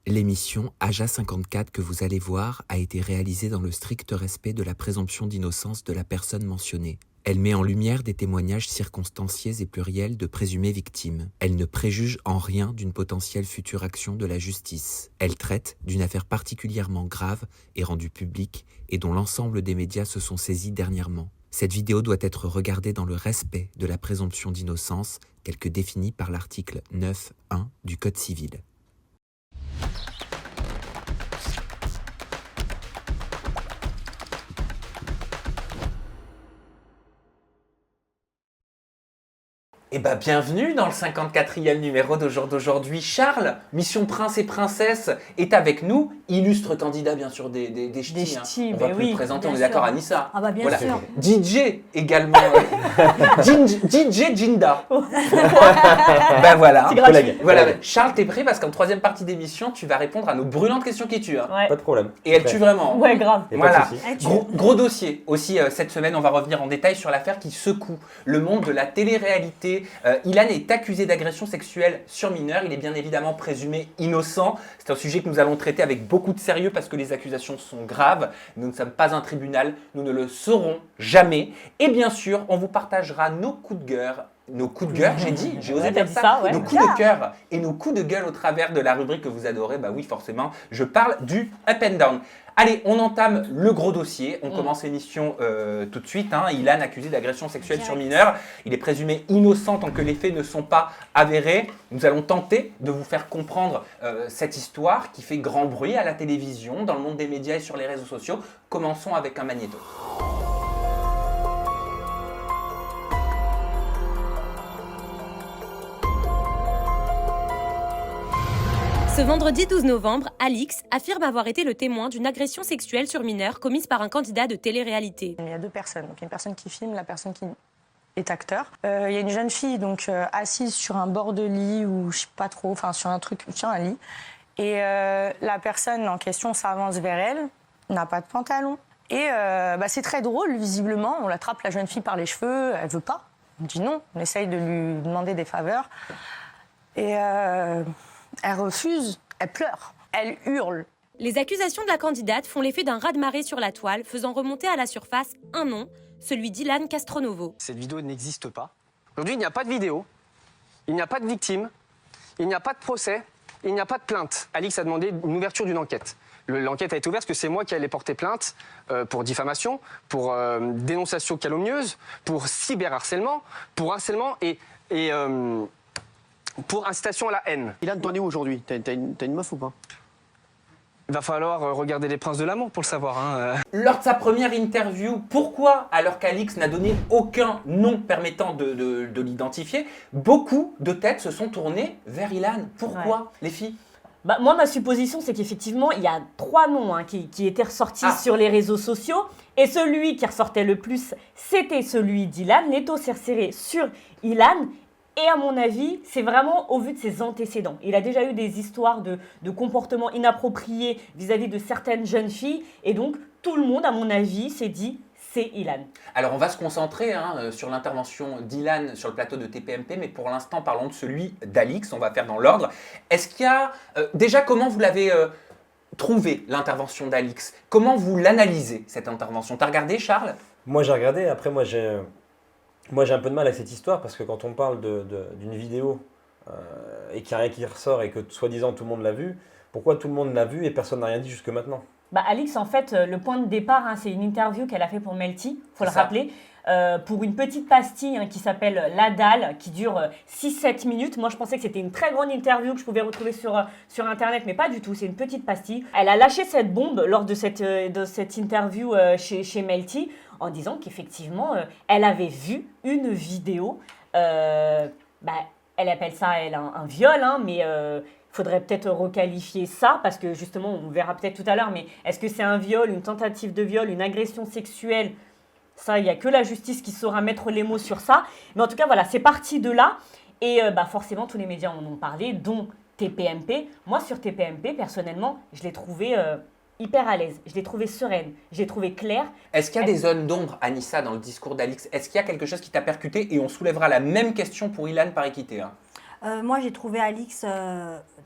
L'émission Aja 54 que vous allez voir a été réalisée dans le strict respect de la présomption d'innocence de la personne mentionnée. Elle met en lumière des témoignages circonstanciés et pluriels de présumées victimes. Elle ne préjuge en rien d'une potentielle future action de la justice. Elle traite d'une affaire particulièrement grave et rendue publique et dont l'ensemble des médias se sont saisis dernièrement. Cette vidéo doit être regardée dans le respect de la présomption d'innocence telle que définie par l'article 9.1 du Code civil. Eh ben, bienvenue dans le 54e numéro d'aujourd'hui. Charles, Mission Prince et Princesse, est avec nous. Illustre candidat, bien sûr, des ch'tis. On va plus le présenter, on est d'accord, Anissa. Ah bah bien sûr. DJ également. DJ Jinda. Ben voilà. C'est gratuit. Voilà. Charles, t'es prêt parce qu'en troisième partie d'émission, tu vas répondre à nos brûlantes questions qui tuent. Hein. Ouais. Pas de problème. Et elles tuent vraiment. Ouais, grave. Voilà. Elle tue. Gros dossier. Aussi, cette semaine, on va revenir en détail sur l'affaire qui secoue le monde de la télé-réalité. Ilan est accusé d'agression sexuelle sur mineur. Il est bien évidemment présumé innocent. C'est un sujet que nous allons traiter avec beaucoup de sérieux parce que les accusations sont graves. Nous ne sommes pas un tribunal. Nous ne le saurons jamais. Et bien sûr, on vous partagera nos coups de cœur. Nos coups de gueule, j'ai osé dire ça, ouais. nos coups de cœur et nos coups de gueule au travers de la rubrique que vous adorez. Bah oui, forcément, je parle du up and down. Allez, on entame le gros dossier. On commence l'émission tout de suite. Ilan, accusé d'agression sexuelle sur mineur. Il est présumé innocent tant que les faits ne sont pas avérés. Nous allons tenter de vous faire comprendre cette histoire qui fait grand bruit à la télévision, dans le monde des médias et sur les réseaux sociaux. Commençons avec un magnéto. Ce vendredi 12 novembre, Alix affirme avoir été le témoin d'une agression sexuelle sur mineur commise par un candidat de télé-réalité. Il y a deux personnes. Donc, il y a une personne qui filme, la personne qui est acteur. Il y a une jeune fille assise sur un bord de lit ou je sais pas trop, enfin sur un lit. Et la personne en question s'avance vers elle, n'a pas de pantalon. Et c'est très drôle, visiblement. On l'attrape, la jeune fille, par les cheveux. Elle veut pas. On dit non. On essaye de lui demander des faveurs. Et elle refuse, elle pleure, elle hurle. Les accusations de la candidate font l'effet d'un raz-de-marée sur la toile, faisant remonter à la surface un nom, celui d'Ilan Castronovo. Cette vidéo n'existe pas. Aujourd'hui, il n'y a pas de vidéo, il n'y a pas de victime, il n'y a pas de procès, il n'y a pas de plainte. Alix a demandé une ouverture d'une enquête. L'enquête a été ouverte parce que c'est moi qui allais porter plainte pour diffamation, pour dénonciation calomnieuse, pour cyberharcèlement, pour harcèlement et pour incitation à la haine. Ilan, t'en es où aujourd'hui? T'as une meuf ou pas? Il va falloir regarder Les Princes de l'amour pour le savoir. Lors de sa première interview, pourquoi, alors qu'Alix n'a donné aucun nom permettant de l'identifier, beaucoup de têtes se sont tournées vers Ilan? Pourquoi, les filles? Moi, ma supposition, c'est qu'effectivement, il y a 3 noms qui étaient ressortis sur les réseaux sociaux. Et celui qui ressortait le plus, c'était celui d'Ilan. L'étau s'est resserré sur Ilan. Et à mon avis, c'est vraiment au vu de ses antécédents. Il a déjà eu des histoires de comportements inappropriés vis-à-vis de certaines jeunes filles. Et donc, tout le monde, à mon avis, s'est dit, c'est Ilan. Alors, on va se concentrer sur l'intervention d'Ilan sur le plateau de TPMP. Mais pour l'instant, parlons de celui d'Alix. On va faire dans l'ordre. Est-ce qu'il y a... déjà, comment vous l'avez trouvé, l'intervention d'Alix? Comment vous l'analysez, cette intervention? T'as regardé, Charles? Moi, j'ai regardé. Après, moi, j'ai un peu de mal avec cette histoire parce que quand on parle d'une vidéo et qu'il n'y a rien qui ressort et que soi-disant tout le monde l'a vu, pourquoi tout le monde l'a vu et personne n'a rien dit jusque maintenant? Alix, en fait, le point de départ, c'est une interview qu'elle a fait pour Melty, il faut le rappeler, pour une petite pastille qui s'appelle La Dalle, qui dure 6-7 minutes. Moi, je pensais que c'était une très grande interview que je pouvais retrouver sur Internet, mais pas du tout, c'est une petite pastille. Elle a lâché cette bombe lors de cette interview chez Melty, en disant qu'effectivement, elle avait vu une vidéo. Elle appelle ça, un viol, mais il faudrait peut-être requalifier ça, parce que justement, on verra peut-être tout à l'heure, mais est-ce que c'est un viol, une tentative de viol, une agression sexuelle? Ça, il n'y a que la justice qui saura mettre les mots sur ça. Mais en tout cas, voilà, c'est parti de là. Et forcément, tous les médias en ont parlé, dont TPMP. Moi, sur TPMP, personnellement, je l'ai trouvée hyper à l'aise. Je l'ai trouvée sereine. Je l'ai trouvée claire. Est-ce qu'il y a des zones d'ombre, Anissa, dans le discours d'Alix? Est-ce qu'il y a quelque chose qui t'a percuté? Et on soulèvera la même question pour Ilan par équité. Moi, j'ai trouvé Alix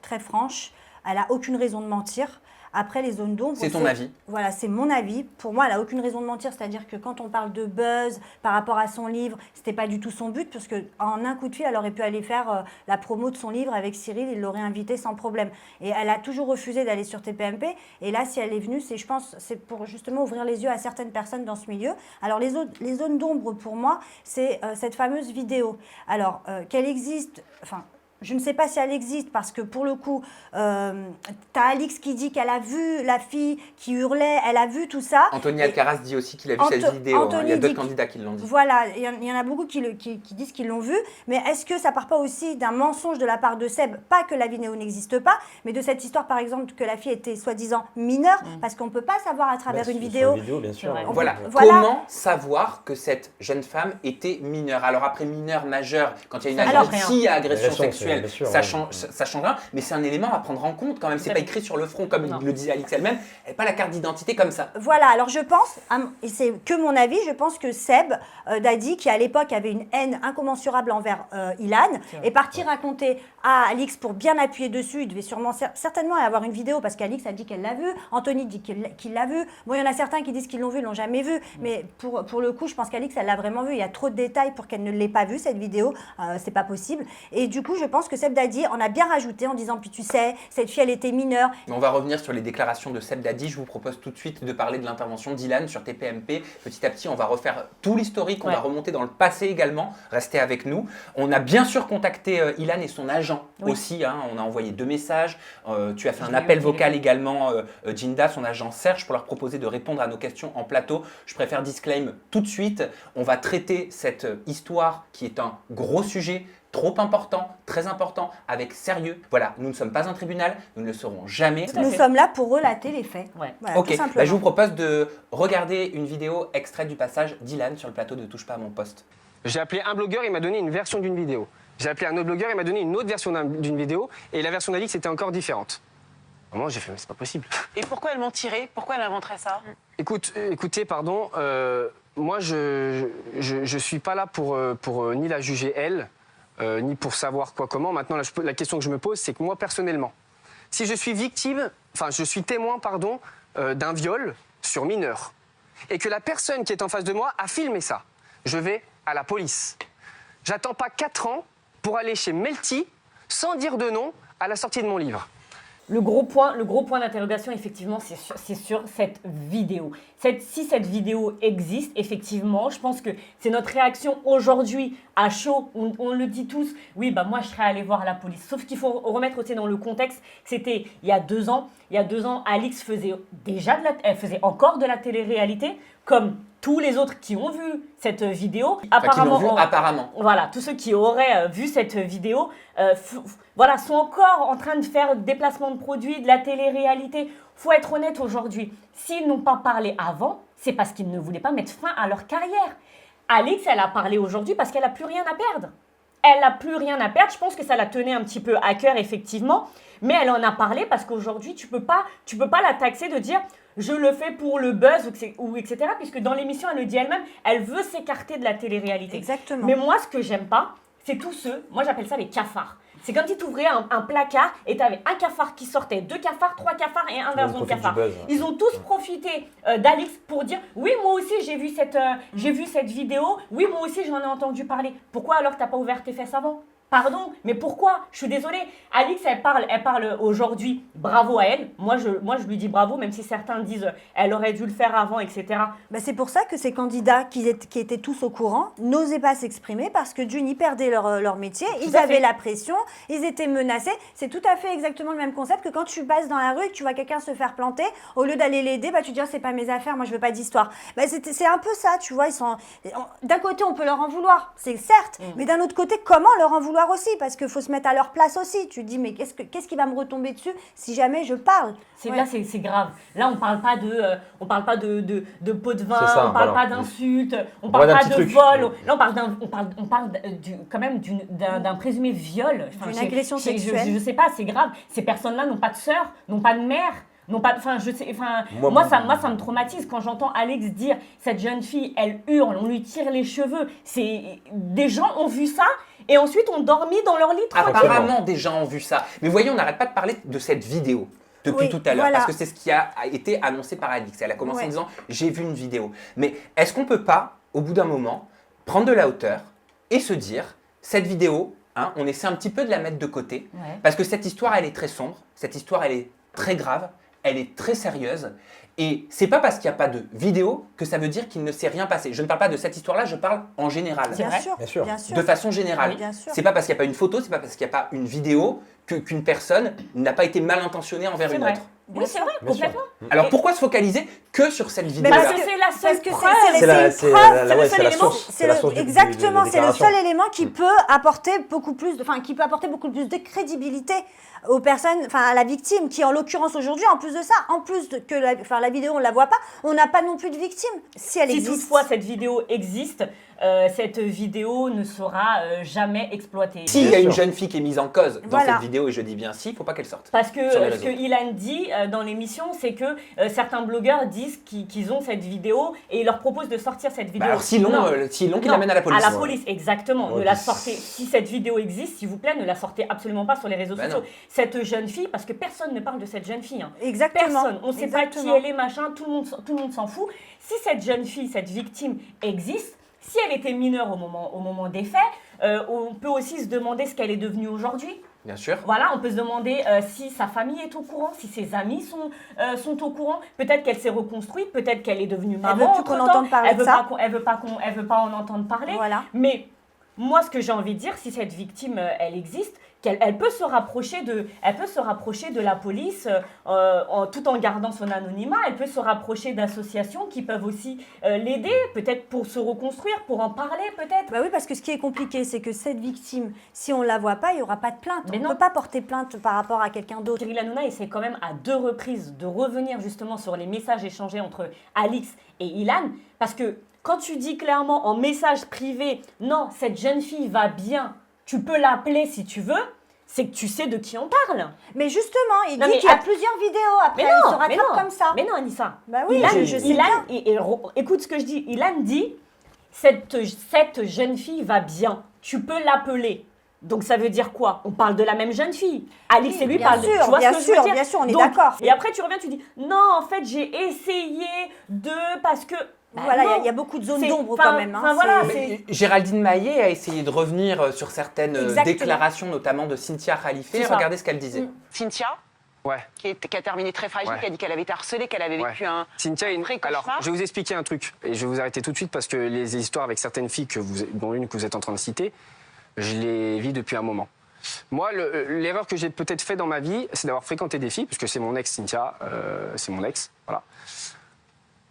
très franche. elle a aucune raison de mentir. Après, les zones d'ombre... C'est ton avis? Voilà, c'est mon avis. Pour moi, elle n'a aucune raison de mentir. C'est-à-dire que quand on parle de buzz par rapport à son livre, ce n'était pas du tout son but, parce qu'en un coup de fil, elle aurait pu aller faire la promo de son livre avec Cyril, il l'aurait invité sans problème. Et elle a toujours refusé d'aller sur TPMP. Et là, si elle est venue, je pense, c'est pour justement ouvrir les yeux à certaines personnes dans ce milieu. Alors, les zones d'ombre, pour moi, c'est cette fameuse vidéo. Alors, qu'elle existe... Enfin, je ne sais pas si elle existe parce que pour le coup, tu as Alix qui dit qu'elle a vu la fille qui hurlait, elle a vu tout ça. Anthony Alcaraz dit aussi qu'il a vu cette vidéo. Il y a d'autres candidats qui l'ont dit. Voilà, il y en a beaucoup qui disent qu'ils l'ont vu. Mais est-ce que ça part pas aussi d'un mensonge de la part de Seb? Pas que la vidéo n'existe pas, mais de cette histoire par exemple que la fille était soi-disant mineure, parce qu'on ne peut pas savoir à travers une vidéo. Bien sûr. Voilà. Comment savoir que cette jeune femme était mineure? Alors après mineur, majeur, quand il y a une agression sexuelle, ça change rien, mais c'est un élément à prendre en compte quand même. C'est pas écrit sur le front comme le disait Alix elle-même. Elle n'a pas la carte d'identité comme ça. Voilà, alors je pense, et c'est que mon avis, je pense que Seb Dadi, qui à l'époque avait une haine incommensurable envers Ilan, est parti raconter à Alix pour bien appuyer dessus. Il devait certainement avoir une vidéo parce qu'Alix a dit qu'elle l'a vu, Anthony dit qu'il l'a vu. Bon, il y en a certains qui disent qu'ils l'ont vu, ils l'ont jamais vu, mais pour le coup, je pense qu'Alix, elle l'a vraiment vu. Il y a trop de détails pour qu'elle ne l'ait pas vu cette vidéo, c'est pas possible. Et du coup, je pense que Seb Dadi en a bien rajouté en disant, puis tu sais, cette fille, elle était mineure. On va revenir sur les déclarations de Seb Dadi. Je vous propose tout de suite de parler de l'intervention d'Ilan sur TPMP. Petit à petit, on va refaire tout l'historique, on va remonter dans le passé également. Restez avec nous. On a bien sûr contacté Ilan et son agent aussi. Hein. On a envoyé 2 messages. Tu as fait un appel vocal également, Jinda, son agent Serge, pour leur proposer de répondre à nos questions en plateau. Je préfère disclaim tout de suite. On va traiter cette histoire qui est un gros sujet, trop important, très important, avec sérieux. Voilà, nous ne sommes pas un tribunal, nous ne le serons jamais. Nous sommes là pour relater les faits. Ouais. Voilà, ok, tout simplement. je vous propose de regarder une vidéo extraite du passage d'Ilan sur le plateau de Touche pas à mon poste. J'ai appelé un blogueur, il m'a donné une version d'une vidéo. J'ai appelé un autre blogueur, il m'a donné une autre version d'une vidéo, et la version d'Alix était encore différente. Au moment, j'ai fait, mais c'est pas possible. Et pourquoi elle mentirait? Pourquoi elle inventerait ça? Écoutez, pardon, moi je suis pas là pour ni la juger elle, ni pour savoir quoi comment. Maintenant, la question que je me pose, c'est que moi personnellement, si je suis je suis témoin, pardon, d'un viol sur mineur, et que la personne qui est en face de moi a filmé ça, je vais à la police. J'attends pas 4 ans pour aller chez Melty sans dire de nom à la sortie de mon livre. Le gros point d'interrogation, effectivement, c'est sur cette vidéo. Si cette vidéo existe, effectivement, je pense que c'est notre réaction aujourd'hui à chaud. On le dit tous, oui, bah moi, je serais allée voir la police. Sauf qu'il faut remettre aussi dans le contexte que c'était il y a 2 ans. Il y a 2 ans, Alix faisait elle faisait encore de la télé-réalité, comme tous les autres qui ont vu cette vidéo. Apparemment. Voilà, tous ceux qui auraient vu cette vidéo, sont encore en train de faire des placements de produits, de la télé-réalité. Faut être honnête aujourd'hui. S'ils n'ont pas parlé avant, c'est parce qu'ils ne voulaient pas mettre fin à leur carrière. Alix, elle a parlé aujourd'hui parce qu'elle n'a plus rien à perdre. Elle n'a plus rien à perdre. Je pense que ça la tenait un petit peu à cœur, effectivement. Mais elle en a parlé parce qu'aujourd'hui, tu peux pas la taxer de dire je le fais pour le buzz ou etc. Puisque dans l'émission, elle le dit elle-même, elle veut s'écarter de la télé-réalité. Exactement. Mais moi, ce que j'aime pas, c'est tous ceux, moi j'appelle ça les cafards. C'est comme si tu ouvrais un placard et tu avais un cafard qui sortait, 2 cafards, 3 cafards et un version de cafard. Ils ont tous profité d'Alix pour dire oui, moi aussi j'ai vu cette vidéo, oui, moi aussi j'en ai entendu parler. Pourquoi alors tu n'as pas ouvert tes fesses avant? Pardon, mais pourquoi? Je suis désolée. Alix, elle parle aujourd'hui. Bravo à elle. Moi, je lui dis bravo, même si certains disent elle aurait dû le faire avant, etc. Bah, c'est pour ça que ces candidats qui étaient tous au courant n'osaient pas s'exprimer parce que d'une, ils perdaient leur métier, ils avaient la pression, ils étaient menacés. C'est tout à fait exactement le même concept que quand tu passes dans la rue et que tu vois quelqu'un se faire planter, au lieu d'aller l'aider, bah, tu dis oh, c'est pas mes affaires, moi je veux pas d'histoire. Bah, c'est un peu ça, tu vois. D'un côté, on peut leur en vouloir, c'est certes, mais d'un autre côté, comment leur en vouloir aussi, parce qu'il faut se mettre à leur place aussi. Tu te dis, mais qu'est-ce qui va me retomber dessus si jamais je parle? Là, c'est grave. Là, on parle pas de pot de vin, ça, on parle pas d'insultes, on parle pas de vol. Là, on parle quand même d'un présumé viol. D'une agression sexuelle. Je sais pas, c'est grave. Ces personnes-là n'ont pas de sœur, n'ont pas de mère. Non pas, moi ça me traumatise quand j'entends Alix dire cette jeune fille, elle hurle, on lui tire les cheveux. Des gens ont vu ça et ensuite ont dormi dans leur lit tranquille. Apparemment, des gens ont vu ça. Mais vous voyez, on n'arrête pas de parler de cette vidéo depuis Oui, tout à l'heure, voilà. parce que c'est ce qui a été annoncé par Alix. Elle a commencé Ouais. en disant « j'ai vu une vidéo ». Mais est-ce qu'on ne peut pas, au bout d'un moment, prendre de la hauteur et se dire « cette vidéo, hein, on essaie un petit peu de la mettre de côté, Ouais. parce que cette histoire, elle est très sombre, cette histoire, elle est très grave, elle est très sérieuse, et c'est pas parce qu'il n'y a pas de vidéo que ça veut dire qu'il ne s'est rien passé. Je ne parle pas de cette histoire-là, je parle en général. C'est vrai. Bien sûr. De façon générale. Oui, bien sûr. C'est pas parce qu'il n'y a pas une photo, c'est pas parce qu'il n'y a pas une vidéo qu'une personne n'a pas été mal intentionnée envers C'est une vrai. autre. Oui, c'est vrai, Bien sûr. complètement. Alors Et- pourquoi se focaliser que sur cette Mais vidéo Parce parce que que- c'est la seule parce que preuve. C'est la, c'est preuve, la, c'est le ouais, seul c'est la élément. source. C'est exactement, c'est le seul élément qui peut apporter beaucoup plus, qui peut apporter beaucoup plus de crédibilité aux personnes, enfin à la victime, qui en l'occurrence aujourd'hui, en plus de ça, en plus que la vidéo on la voit pas, on n'a pas non plus de victime. Si elle Si existe. toutefois cette vidéo existe, cette vidéo ne sera jamais exploitée. S'il y a Bien une sûr. jeune fille qui est mise en cause dans Voilà. cette vidéo, et je dis bien si, il ne faut pas qu'elle sorte. Parce que Sur les ce réseaux. que Ilan dit dans l'émission, c'est que certains blogueurs disent qu'ils ont cette vidéo et ils leur proposent de sortir cette vidéo. Bah alors s'ils l'ont, Non. qu'ils Non, l'amènent à la police. À la police, exactement. Ouais, Ne la puis- sortez. Si cette vidéo existe, s'il vous plaît, ne la sortez absolument pas sur les réseaux Bah sociaux. non. Cette jeune fille, parce que personne ne parle de cette jeune fille. Hein. Exactement. Personne. On ne sait pas qui Exactement. elle est, machin. Tout le monde s'en fout. Si cette jeune fille, cette victime existe, si elle était mineure au moment des faits, on peut aussi se demander ce qu'elle est devenue aujourd'hui. Bien sûr. Voilà, on peut se demander si sa famille est au courant, si ses amis sont au courant. Peut-être qu'elle s'est reconstruite, peut-être qu'elle est devenue maman. veut plus qu'on entre-temps. entende parler Elle de veut ça. pas qu'on- elle veut pas en entendre parler. Voilà. Mais moi, ce que j'ai envie de dire, si cette victime, elle existe, elle peut se rapprocher de la police tout en gardant son anonymat. Elle peut se rapprocher d'associations qui peuvent aussi l'aider, peut-être pour se reconstruire, pour en parler, peut-être. Bah oui, parce que ce qui est compliqué, c'est que cette victime, si on la voit pas, il n'y aura pas de plainte. Mais On non. ne peut pas porter plainte par rapport à quelqu'un d'autre. Cyril Hanouna essaie quand même à 2 reprises de revenir justement sur les messages échangés entre Alix et Ilan, parce que quand tu dis clairement en message privé, non, cette jeune fille va bien, tu peux l'appeler si tu veux, c'est que tu sais de qui on parle. Mais justement, il Non, dit mais qu'il y a att- plusieurs vidéos après, Mais il se non, mais rattrape non, comme ça. Mais non, Anissa. Bah oui, Ilan, je sais Ilan, bien. écoute ce que je dis. Ilan dit, cette jeune fille va bien, tu peux l'appeler. Donc ça veut dire quoi? On parle de la même jeune fille. Alix Oui, et lui bien parlent de... sûr, Tu vois bien ce que je veux sûr, dire? bien sûr, on est Donc, d'accord. Et après tu reviens, tu dis, non, en fait j'ai essayé parce que... Bah Voilà, non. il y a beaucoup de zones C'est- d'ombre enfin, quand même. hein. enfin, voilà, C'est- c'est- Géraldine Maillet a essayé de revenir sur certaines Exactement. déclarations, notamment de Cynthia Khalife. C'est ça. Regardez ce qu'elle disait. Cynthia, Ouais. qui a terminé très fragile, Ouais. qui a dit qu'elle avait été harcelée, qu'elle avait vécu un Cynthia, vrai alors, cauchemar. je vais vous expliquer un truc. Et je vais vous arrêter tout de suite parce que les histoires avec certaines filles, dont une que vous êtes en train de citer, je les vis depuis un moment. Moi, l'erreur que j'ai peut-être fait dans ma vie, c'est d'avoir fréquenté des filles, parce que c'est mon ex, Cynthia, c'est mon ex, voilà.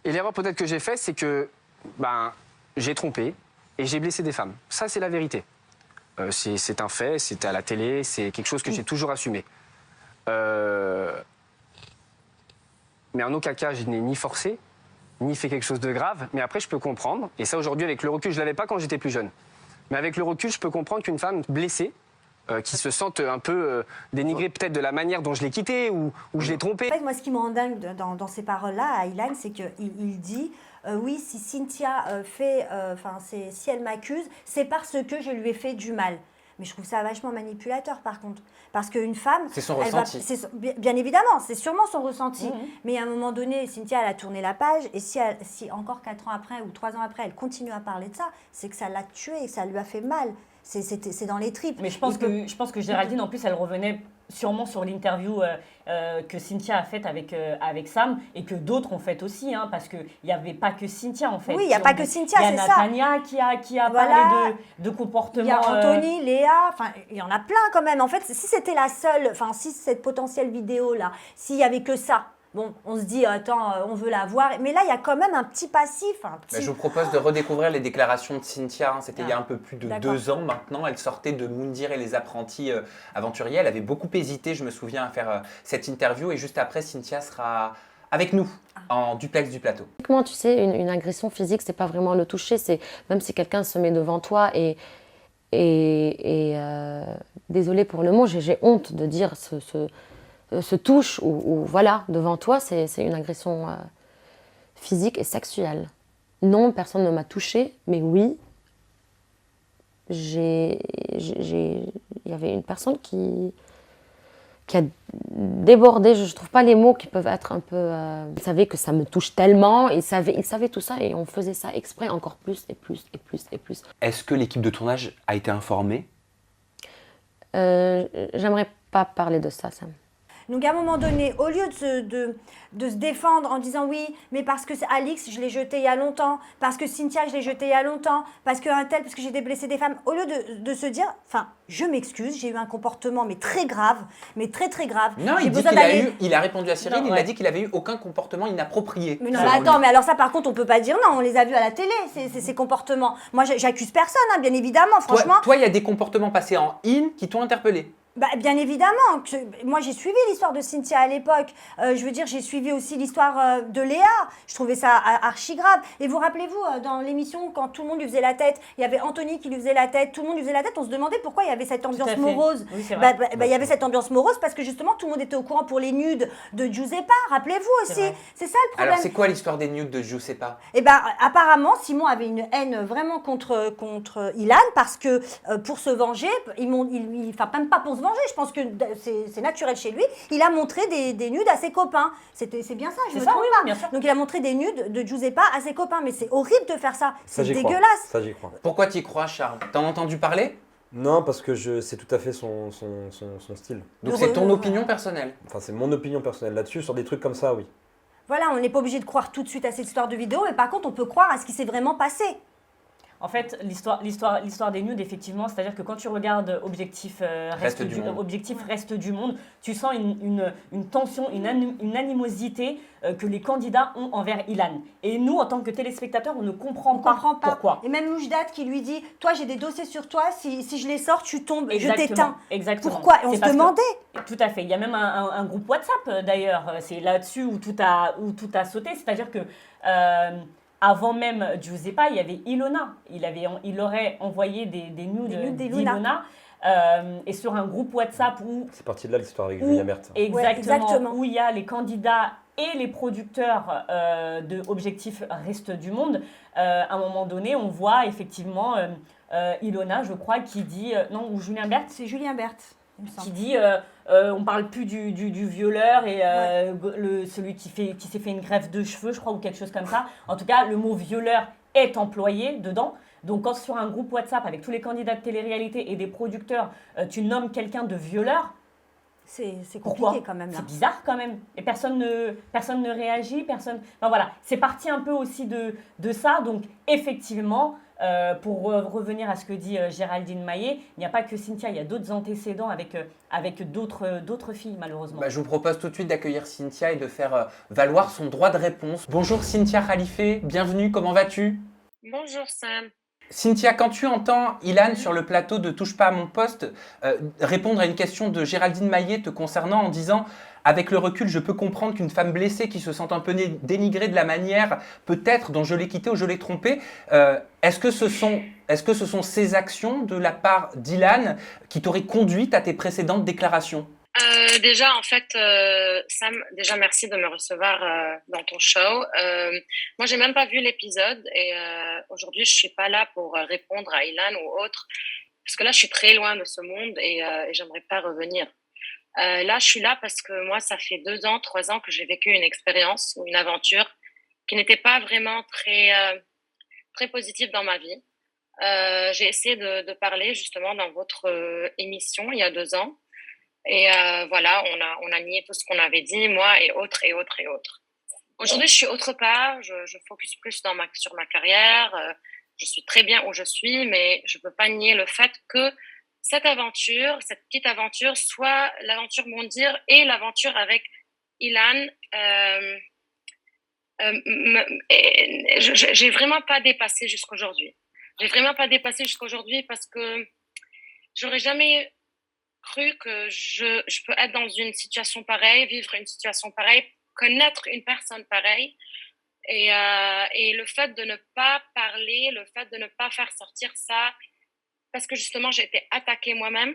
Et l'erreur peut-être que j'ai fait, c'est que j'ai trompé et j'ai blessé des femmes. Ça, c'est la vérité. C'est un fait, c'est à la télé, c'est quelque chose que j'ai toujours assumé. Mais en aucun cas, je n'ai ni forcé, ni fait quelque chose de grave. Mais après, je peux comprendre. Et ça, aujourd'hui, avec le recul, je ne l'avais pas quand j'étais plus jeune. Mais avec le recul, je peux comprendre qu'une femme blessée, qui se sente un peu dénigrée peut-être de la manière dont je l'ai quittée ou je l'ai trompée. En fait, moi, ce qui me rend dingue dans ces paroles-là à Ilan, c'est qu'il dit oui, si Cynthia si elle m'accuse, c'est parce que je lui ai fait du mal. Mais je trouve ça vachement manipulateur, par contre. Parce qu'une femme... C'est son elle ressenti. Bien évidemment, c'est sûrement son ressenti. Mhm. Mais à un moment donné, Cynthia, elle a tourné la page. Et si encore 4 ans après ou 3 ans après, elle continue à parler de ça, c'est que ça l'a tuée, que ça lui a fait mal. C'est dans les tripes. Mais je pense que Géraldine, en plus, elle revenait sûrement sur l'interview que Cynthia a faite avec Sam et que d'autres ont fait aussi, hein, parce qu'il n'y avait pas que Cynthia, en fait. Oui, il n'y a pas que Cynthia, Il y a c'est ça. Natania qui a Voilà. parlé de comportement... Il y a Anthony, Léa, enfin, il y en a plein quand même. En fait, si c'était la seule, enfin, si cette potentielle vidéo-là, s'il y avait que ça, bon, on se dit, attends, on veut la voir. Mais là, il y a quand même un petit passif. Je vous propose de redécouvrir les déclarations de Cynthia. hein. C'était il y a un peu plus de D'accord. 2 ans maintenant. Elle sortait de Moundir et les apprentis aventuriers. Elle avait beaucoup hésité, je me souviens, à faire cette interview. Et juste après, Cynthia sera avec nous en duplex du plateau. Typiquement, tu sais, une agression physique, c'est pas vraiment le toucher, c'est même si quelqu'un se met devant toi et désolée pour le mot, j'ai honte de dire se touche ou voilà, devant toi, c'est une agression physique et sexuelle. Non, personne ne m'a touchée, mais oui, il y avait une personne qui a débordé, je ne trouve pas les mots qui peuvent être un peu... Il savait que ça me touche tellement, il savait tout ça et on faisait ça exprès encore plus et plus et plus et plus. Est-ce que l'équipe de tournage a été informée? J'aimerais pas parler de ça, Sam. Donc à un moment donné, au lieu de se défendre en disant oui, mais parce que Alix, je l'ai jeté il y a longtemps, parce que Cynthia, je l'ai jeté il y a longtemps, parce que un tel, parce que j'ai blessé des femmes, au lieu de se dire, enfin, je m'excuse, j'ai eu un comportement mais très grave, mais très très grave. Non, il dit il a répondu à Cyril, il a dit qu'il avait eu aucun comportement inapproprié. Mais non, mais attends, mais alors ça par contre, on peut pas dire non, on les a vus à la télé, ces comportements. Moi, j'accuse personne, hein, bien évidemment, franchement. Toi, il y a des comportements passés en in qui t'ont interpellé. Bah, bien évidemment. Moi, j'ai suivi l'histoire de Cynthia à l'époque. Je veux dire, j'ai suivi aussi l'histoire de Léa. Je trouvais ça archi grave. Et vous rappelez-vous, dans l'émission, quand tout le monde lui faisait la tête, il y avait Anthony qui lui faisait la tête, tout le monde lui faisait la tête, on se demandait pourquoi il y avait cette ambiance morose. Oui, c'est vrai. Il y avait cette ambiance morose parce que justement, tout le monde était au courant pour les nudes de Giuseppa. Rappelez-vous aussi. C'est ça le problème. Alors, c'est quoi l'histoire des nudes de Giuseppa? Eh ben, apparemment, Simon avait une haine vraiment contre Ilan parce que pour se venger, enfin même pas pour se venger, je pense que c'est naturel chez lui, il a montré des nudes à ses copains. C'est bien ça, je me trompe pas. Bien sûr. Donc il a montré des nudes de Giuseppa à ses copains, mais c'est horrible de faire ça. C'est dégueulasse. Ça, j'y crois. Pourquoi t'y crois, Charles? T'en as entendu parler? Non, parce que c'est tout à fait son style. Donc c'est ton opinion personnelle? Enfin, c'est mon opinion personnelle là-dessus, sur des trucs comme ça, oui. Voilà, on n'est pas obligé de croire tout de suite à cette histoire de vidéo, mais par contre, on peut croire à ce qui s'est vraiment passé. En fait, l'histoire des nudes, effectivement, c'est-à-dire que quand tu regardes Objectif Reste du Monde, tu sens une tension, une animosité que les candidats ont envers Ilan. Et nous, en tant que téléspectateurs, on ne comprend pas pourquoi. Et même Oujdat qui lui dit, toi, j'ai des dossiers sur toi, si je les sors, tu tombes, Exactement, je t'éteins. Exactement. Pourquoi? Et on se demandait. Tout à fait. Il y a même un groupe WhatsApp, d'ailleurs. C'est là-dessus où tout a sauté. C'est-à-dire que... avant même Giuseppa, il y avait Ilona. Il aurait envoyé des nudes d'Ilona. Et sur un groupe WhatsApp où... C'est parti de là l'histoire avec Julien Berthe. Exactement. Où il y a les candidats et les producteurs de Objectif Reste du Monde. À un moment donné, on voit effectivement Ilona, je crois, qui dit... non, ou Julien Berthe. C'est Julien Berthe. Qui dit on parle plus du violeur et celui qui s'est fait une greffe de cheveux, je crois, ou quelque chose comme ça. En tout cas, le mot violeur est employé dedans. Donc quand sur un groupe WhatsApp avec tous les candidats de télé-réalité et des producteurs, tu nommes quelqu'un de violeur, c'est compliqué quand même là. C'est bizarre quand même. Et personne ne réagit, personne... Enfin, voilà, c'est parti un peu aussi de ça. Donc effectivement... pour revenir à ce que dit Géraldine Maillet, il n'y a pas que Cynthia, il y a d'autres antécédents avec d'autres filles, malheureusement. Je vous propose tout de suite d'accueillir Cynthia et de faire valoir son droit de réponse. Bonjour Cynthia Khalife, bienvenue, comment vas-tu? Bonjour Sam. Cynthia, quand tu entends Ilan sur le plateau de Touche pas à mon poste répondre à une question de Géraldine Maillet te concernant en disant « Avec le recul, je peux comprendre qu'une femme blessée qui se sent un peu dénigrée de la manière peut-être dont je l'ai quittée ou je l'ai trompée, est-ce que ce sont ces actions de la part d'Ilan qui t'auraient conduite à tes précédentes déclarations ?» Déjà, en fait, Sam, déjà merci de me recevoir dans ton show. Moi, j'ai même pas vu l'épisode et aujourd'hui, je suis pas là pour répondre à Ilan ou autre parce que là, je suis très loin de ce monde et j'aimerais pas revenir. Là, je suis là parce que moi, ça fait 2 ans, 3 ans que j'ai vécu une expérience ou une aventure qui n'était pas vraiment très positive dans ma vie. J'ai essayé de parler justement dans votre émission il y a 2 ans. Et voilà, on a nié tout ce qu'on avait dit, moi et autres et autres et autres. Aujourd'hui, je suis autre part, je focus plus sur ma carrière, je suis très bien où je suis, mais je ne peux pas nier le fait que cette petite aventure, soit l'aventure Mondir et l'aventure avec Ilan, j'ai vraiment pas dépassé jusqu'aujourd'hui. Parce que j'aurais jamais cru que je peux être dans une situation pareille, vivre une situation pareille, connaître une personne pareille. Et le fait de ne pas parler, le fait de ne pas faire sortir ça, parce que justement j'ai été attaquée moi-même,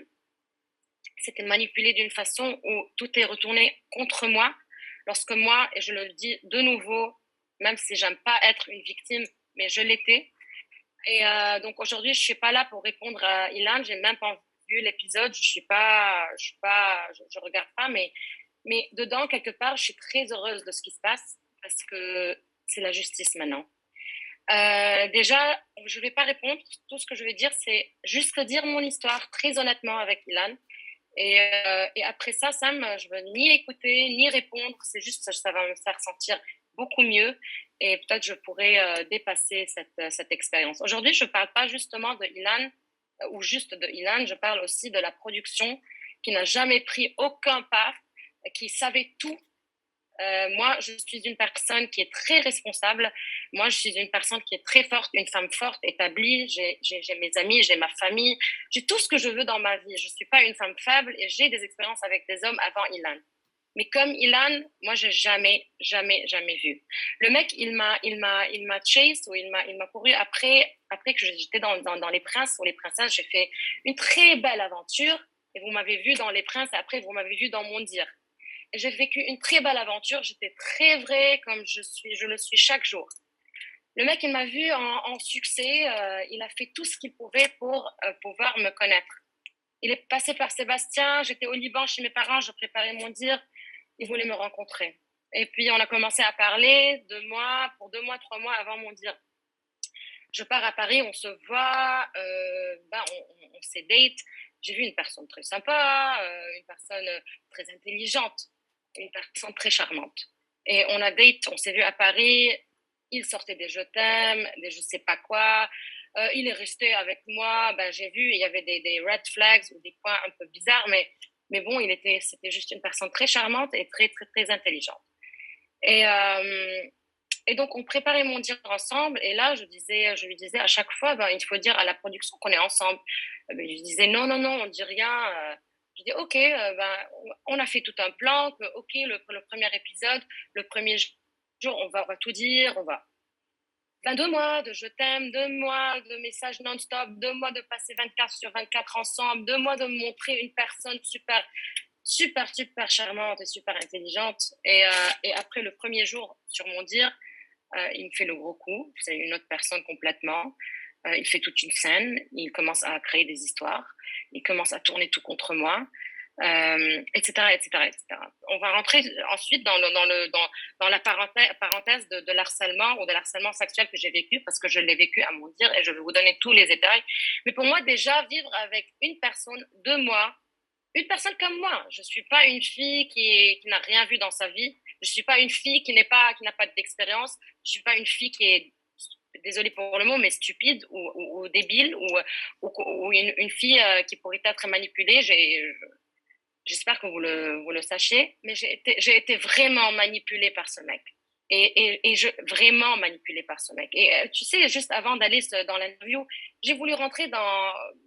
c'était manipulé d'une façon où tout est retourné contre moi. Lorsque moi, et je le dis de nouveau, même si j'aime pas être une victime, mais je l'étais, Et donc aujourd'hui, je suis pas là pour répondre à Ilan. J'ai même pas vu l'épisode. Je regarde pas, mais dedans quelque part, je suis très heureuse de ce qui se passe parce que c'est la justice maintenant. Déjà, je vais pas répondre. Tout ce que je vais dire, c'est juste dire mon histoire très honnêtement avec Ilan. Et après ça, Sam, je veux ni écouter ni répondre. C'est juste ça va me faire sentir beaucoup mieux. Et peut-être je pourrais dépasser cette expérience. Aujourd'hui, je ne parle pas justement de Ilan ou juste de Ilan, je parle aussi de la production qui n'a jamais pris aucun pas, qui savait tout. Moi, je suis une personne qui est très responsable. Moi, je suis une personne qui est très forte, une femme forte, établie. J'ai mes amis, j'ai ma famille. J'ai tout ce que je veux dans ma vie. Je ne suis pas une femme faible et j'ai des expériences avec des hommes avant Ilan. Mais comme Ilan, moi, j'ai jamais vu. Le mec, il m'a chase ou il m'a couru après que j'étais dans Les Princes ou Les Princesses. J'ai fait une très belle aventure et vous m'avez vu dans Les Princes et après, vous m'avez vu dans Mon Dire. J'ai vécu une très belle aventure. J'étais très vraie comme je le suis chaque jour. Le mec, il m'a vu en succès. Il a fait tout ce qu'il pouvait pour pouvoir me connaître. Il est passé par Sébastien. J'étais au Liban chez mes parents. Je préparais Mon Dire. Il voulait me rencontrer. Et puis, on a commencé à parler 2 mois, 3 mois avant Mon Dire. Je pars à Paris, on se voit, on s'est date. J'ai vu une personne très sympa, une personne très intelligente, une personne très charmante. Et on a date, on s'est vu à Paris. Il sortait des je t'aime, des je sais pas quoi. Il est resté avec moi. J'ai vu, il y avait des red flags ou des points un peu bizarres, mais bon, c'était juste une personne très charmante et très, très, très intelligente. Et donc, on préparait Mon Dire ensemble. Et là, je lui disais à chaque fois, il faut dire à la production qu'on est ensemble. Je lui disais, non, on ne dit rien. Je dis, OK, on a fait tout un plan. OK, le premier épisode, le premier jour, on va tout dire. 2 mois de je t'aime, 2 mois de messages non-stop, 2 mois de passer 24/24 ensemble, 2 mois de me montrer une personne super, super, super charmante et super intelligente. Et après le premier jour sur Mon Dire, il me fait le gros coup. C'est une autre personne complètement. Il fait toute une scène. Il commence à créer des histoires. Il commence à tourner tout contre moi. Etc. On va rentrer ensuite dans la parenthèse de l'harcèlement ou de l'harcèlement sexuel que j'ai vécu parce que je l'ai vécu à Mon Dire et je vais vous donner tous les détails. Mais pour moi, déjà, vivre avec une personne 2 mois, une personne comme moi, je ne suis pas une fille qui n'a rien vu dans sa vie. Je ne suis pas une fille qui n'a pas d'expérience. Je ne suis pas une fille qui est, désolée pour le mot, mais stupide ou débile ou une fille qui pourrait être manipulée. J'espère que vous le sachiez, mais j'ai été vraiment manipulée par ce mec. Vraiment manipulée par ce mec. Et tu sais, juste avant d'aller dans l'interview, j'ai voulu rentrer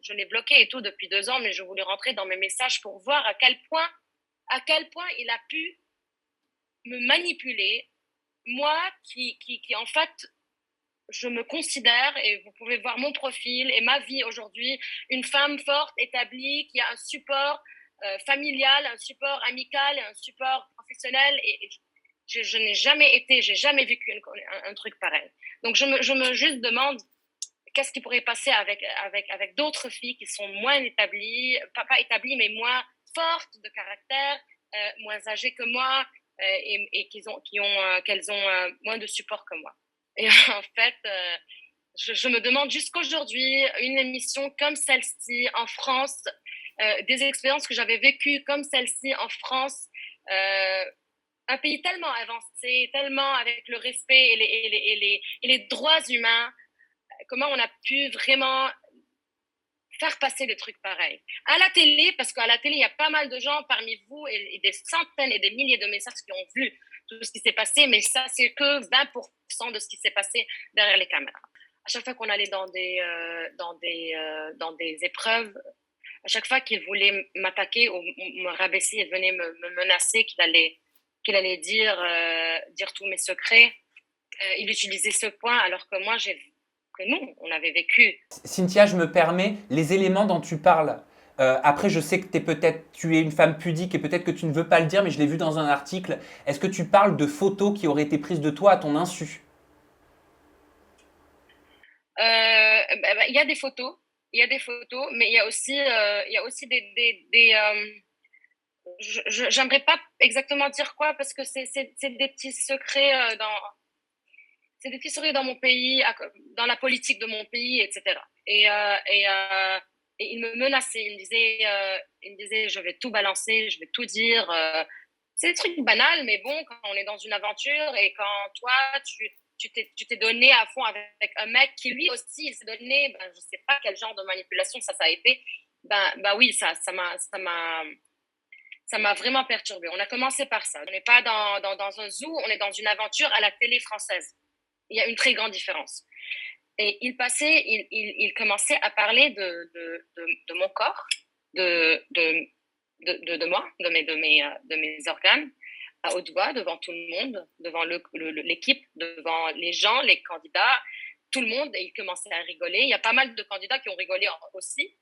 je l'ai bloqué et tout depuis 2 ans, mais je voulais rentrer dans mes messages pour voir à quel point il a pu me manipuler. Moi, qui en fait, je me considère, et vous pouvez voir mon profil et ma vie aujourd'hui, une femme forte, établie, qui a un support familial, un support amical, un support professionnel. Et je n'ai jamais vécu un truc pareil. Donc, je me juste demande qu'est-ce qui pourrait passer avec d'autres filles qui sont moins établies, pas établies, mais moins fortes de caractère, moins âgées que moi, et qu'elles ont moins de support que moi. Et en fait, je me demande jusqu'aujourd'hui, une émission comme celle-ci en France, des expériences que j'avais vécues comme celle-ci en France, un pays tellement avancé, tellement avec le respect et les droits humains, comment on a pu vraiment faire passer des trucs pareils. À la télé, parce qu'à la télé, il y a pas mal de gens parmi vous et des centaines et des milliers de messages qui ont vu tout ce qui s'est passé, mais ça, c'est que 20% de ce qui s'est passé derrière les caméras. À chaque fois qu'on allait dans des épreuves, à chaque fois qu'il voulait m'attaquer ou me rabaisser, il venait me menacer qu'il allait dire tous mes secrets. Il utilisait ce point alors que moi, nous, on avait vécu. Cynthia, je me permets, les éléments dont tu parles, après je sais que tu es une femme pudique et peut-être que tu ne veux pas le dire, mais je l'ai vu dans un article. Est-ce que tu parles de photos qui auraient été prises de toi à ton insu ? Il y a des photos, mais il y a aussi j'aimerais pas exactement dire quoi parce que c'est des petits secrets c'est des petits secrets dans mon pays, dans la politique de mon pays, etc. Et il me menaçait, il me disait, je vais tout balancer, je vais tout dire. C'est des trucs banals, mais bon, quand on est dans une aventure et quand toi, tu t'es donné à fond avec un mec qui lui aussi, il s'est donné, ben, je sais pas quel genre de manipulation ça a été. Ben oui, ça m'a vraiment perturbée. On a commencé par ça. On n'est pas dans un zoo, on est dans une aventure à la télé française. Il y a une très grande différence. Et il commençait à parler de mon corps, de moi, de mes organes, à haute voix, devant tout le monde, devant l'équipe, devant les gens, les candidats, tout le monde. Et il commençait à rigoler. Il y a pas mal de candidats qui ont rigolé aussi.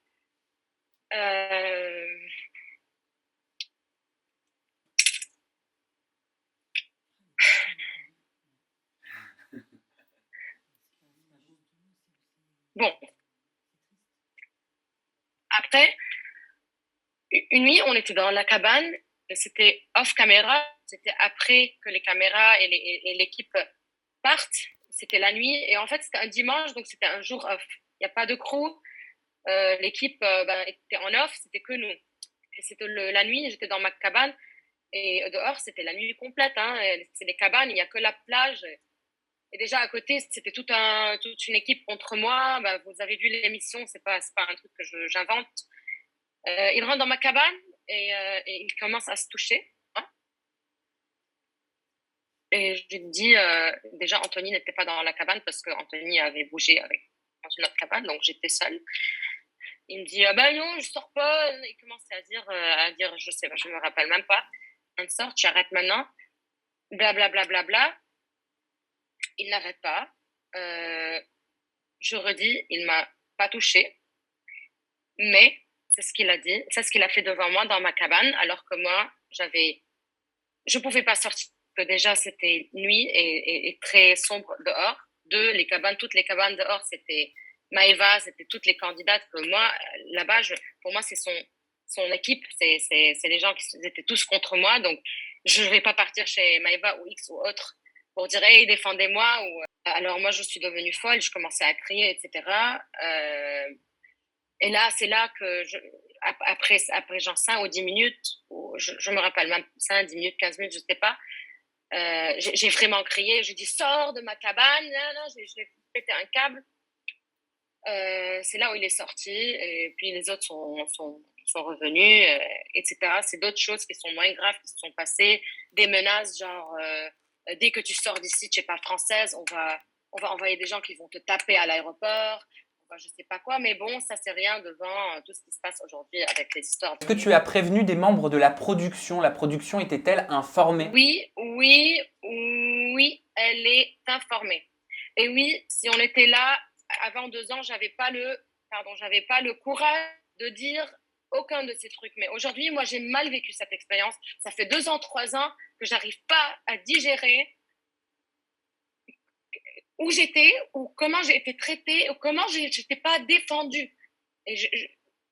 Bon. Après, une nuit, on était dans la cabane, et c'était off caméra, c'était après que les caméras et l'équipe partent, c'était la nuit, et en fait, c'était un dimanche, donc c'était un jour off. Il n'y a pas de crew, l'équipe était en off, c'était que nous. Et c'était la nuit, j'étais dans ma cabane, et dehors, c'était la nuit complète, hein, c'est des cabanes, il n'y a que la plage. Et déjà à côté, c'était toute une équipe contre moi. Bah, vous avez vu l'émission, c'est pas un truc que j'invente. Il rentre dans ma cabane et il commence à se toucher. Hein. Et je lui dis, déjà Anthony n'était pas dans la cabane parce qu'Anthony avait bougé dans une autre cabane, donc j'étais seule. Il me dit, bah non, je sors pas. Il commence à dire, je sais pas, je me rappelle même pas. On sort, tu arrêtes maintenant. Blablabla. Bla, bla, bla, bla. Il n'arrête pas. Je redis, il m'a pas touchée. Mais c'est ce qu'il a dit. C'est ce qu'il a fait devant moi dans ma cabane, alors que moi, je pouvais pas sortir. Que déjà, c'était nuit et très sombre dehors. Toutes les cabanes dehors, c'était Maëva, c'était toutes les candidates que moi, là-bas, pour moi, c'est son équipe. C'est les gens qui étaient tous contre moi. Donc, je vais pas partir chez Maëva ou X ou autre pour dire hey, défendez-moi. Alors moi, je suis devenue folle, je commençais à crier, etc. Et là, c'est là que, après genre 5 ou 10 minutes, je me rappelle même 5, 10 minutes, 15 minutes, je sais pas, j'ai vraiment crié, j'ai dit sors de ma cabane, non, je l'ai pété un câble. C'est là où il est sorti, et puis les autres sont revenus, etc. C'est d'autres choses qui sont moins graves qui se sont passées, des menaces genre... dès que tu sors d'ici, tu n'es pas française, on va envoyer des gens qui vont te taper à l'aéroport, je ne sais pas quoi, mais bon, ça c'est rien devant tout ce qui se passe aujourd'hui avec les histoires. Est-ce que tu as prévenu des membres de la production? La production était-elle informée? Oui, elle est informée. Et oui, si on était là avant 2 ans, j'avais pas le courage de dire aucun de ces trucs. Mais aujourd'hui, moi, j'ai mal vécu cette expérience. Ça fait 2 ans, 3 ans que j'arrive pas à digérer où j'étais, ou comment j'ai été traitée, ou comment j'étais pas défendue. Et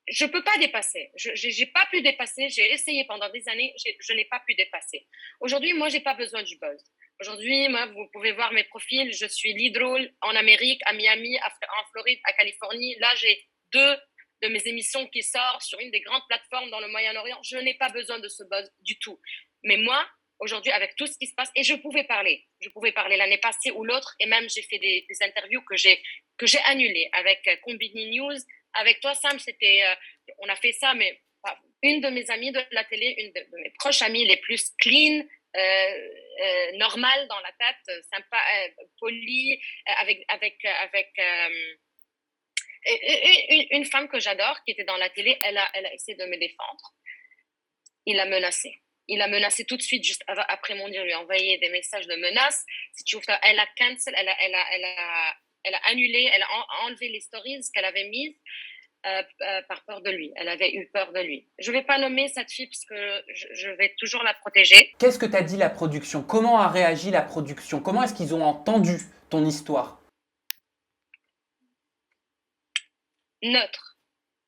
je peux pas dépasser. J'ai pas pu dépasser. J'ai essayé pendant des années. Je n'ai pas pu dépasser. Aujourd'hui, moi, j'ai pas besoin du buzz. Aujourd'hui, moi, vous pouvez voir mes profils. Je suis lead role en Amérique, à Miami, en Floride, à Californie. Là, j'ai 2 de mes émissions qui sortent sur une des grandes plateformes dans le Moyen-Orient. Je n'ai pas besoin de ce buzz du tout. Mais moi, aujourd'hui, avec tout ce qui se passe, et je pouvais parler l'année passée ou l'autre, et même j'ai fait des interviews que j'ai annulées avec Combini News. Avec toi, Sam, on a fait ça, mais une de mes amies de la télé, une de mes proches amies les plus clean, normale dans la tête, sympa, polie, avec une femme que j'adore qui était dans la télé, elle a essayé de me défendre. Il a menacé tout de suite, juste après mon dire, lui a envoyé des messages de menaces. Si tu ouvres, elle a cancel, elle a annulé, elle a enlevé les stories qu'elle avait mises par peur de lui. Elle avait eu peur de lui. Je ne vais pas nommer cette fille parce que je vais toujours la protéger. Qu'est-ce que t'a dit la production? Comment a réagi la production? Comment est-ce qu'ils ont entendu ton histoire? neutre,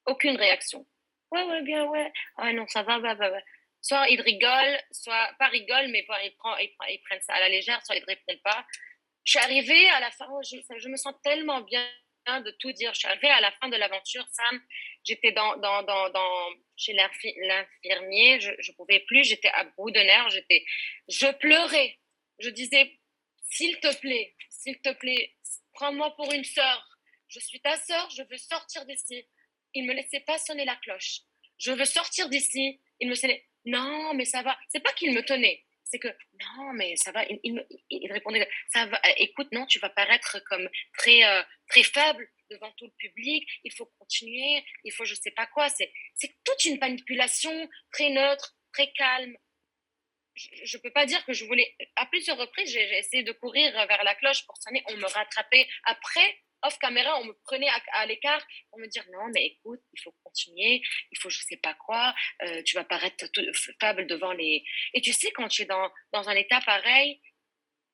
aucune réaction. Ouais, bien, ouais. Ah non, ça va, bah. Soit ils rigolent, soit pas rigolent, mais ils prennent ça à la légère, soit ils ne répondent pas. Je suis arrivée à la fin, je me sens tellement bien de tout dire. Je suis arrivée à la fin de l'aventure, Sam. J'étais chez l'infirmier, je ne pouvais plus, j'étais à bout de nerfs, je pleurais. Je disais, s'il te plaît, prends-moi pour une sœur. Je suis ta sœur, je veux sortir d'ici. Il ne me laissait pas sonner la cloche. Je veux sortir d'ici. Il me sonnait, non, mais ça va. C'est pas qu'il me tenait. C'est que, non, mais ça va. Il répondait, ça va. Écoute, non, tu vas paraître comme très faible devant tout le public. Il faut continuer. Il faut je sais pas quoi. C'est toute une manipulation très neutre, très calme. Je peux pas dire que je voulais. À plusieurs reprises, j'ai essayé de courir vers la cloche pour sonner. On me rattrapait. Après, off caméra, on me prenait à l'écart pour me dire non, mais écoute, il faut continuer, il faut je sais pas quoi, tu vas paraître faible devant les. Et tu sais, quand tu es dans un état pareil,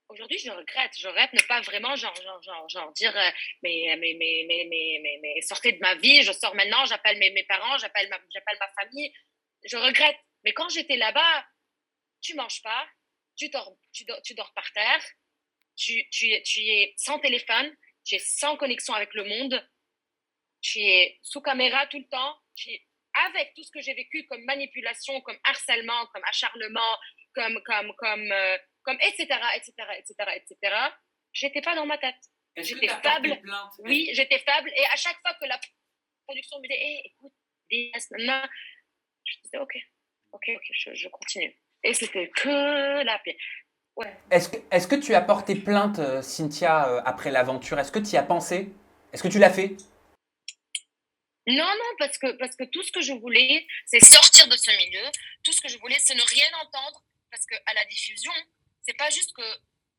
aujourd'hui, je regrette ne pas vraiment genre dire mais sortez de ma vie, je sors maintenant, j'appelle mes parents, j'appelle ma famille. Je regrette. Mais quand j'étais là-bas, tu manges pas, tu dors par terre, tu es sans téléphone, tu es sans connexion avec le monde, tu es sous caméra tout le temps, avec tout ce que j'ai vécu comme manipulation, comme harcèlement, comme acharnement, comme etc. J'étais pas dans ma tête. J'étais faible. Oui, j'étais faible. Et à chaque fois que la production me disait, hey, écoute, maintenant, je disais, ok, je continue. Et c'était que la paix. Ouais. Est-ce que tu as porté plainte, Cynthia, après l'aventure? Est-ce que tu y as pensé? Est-ce que tu l'as fait? Non, parce que tout ce que je voulais, c'est sortir de ce milieu. Tout ce que je voulais, c'est ne rien entendre. Parce qu'à la diffusion, c'est pas juste que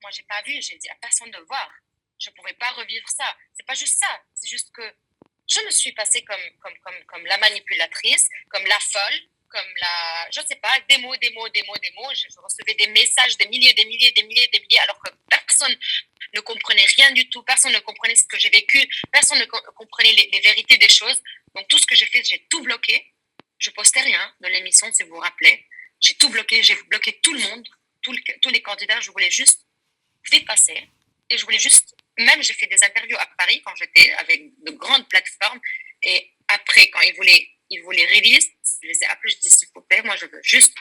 moi, j'ai pas vu, j'ai dit à personne de voir. Je pouvais pas revivre ça. C'est pas juste ça. C'est juste que je me suis passée comme la manipulatrice, comme la folle, comme je sais pas, des mots. Je recevais des messages, des milliers, alors que personne ne comprenait rien du tout, personne ne comprenait ce que j'ai vécu, personne ne comprenait les vérités des choses. Donc tout ce que j'ai fait, j'ai tout bloqué. Je postais rien de l'émission, si vous vous rappelez. J'ai tout bloqué, j'ai bloqué tout le monde, tous les candidats. Je voulais juste dépasser. Et je voulais juste, même j'ai fait des interviews à Paris quand j'étais avec de grandes plateformes. Et après, quand ils voulaient release, je les ai appelés, je dis s'il vous plaît, moi je veux juste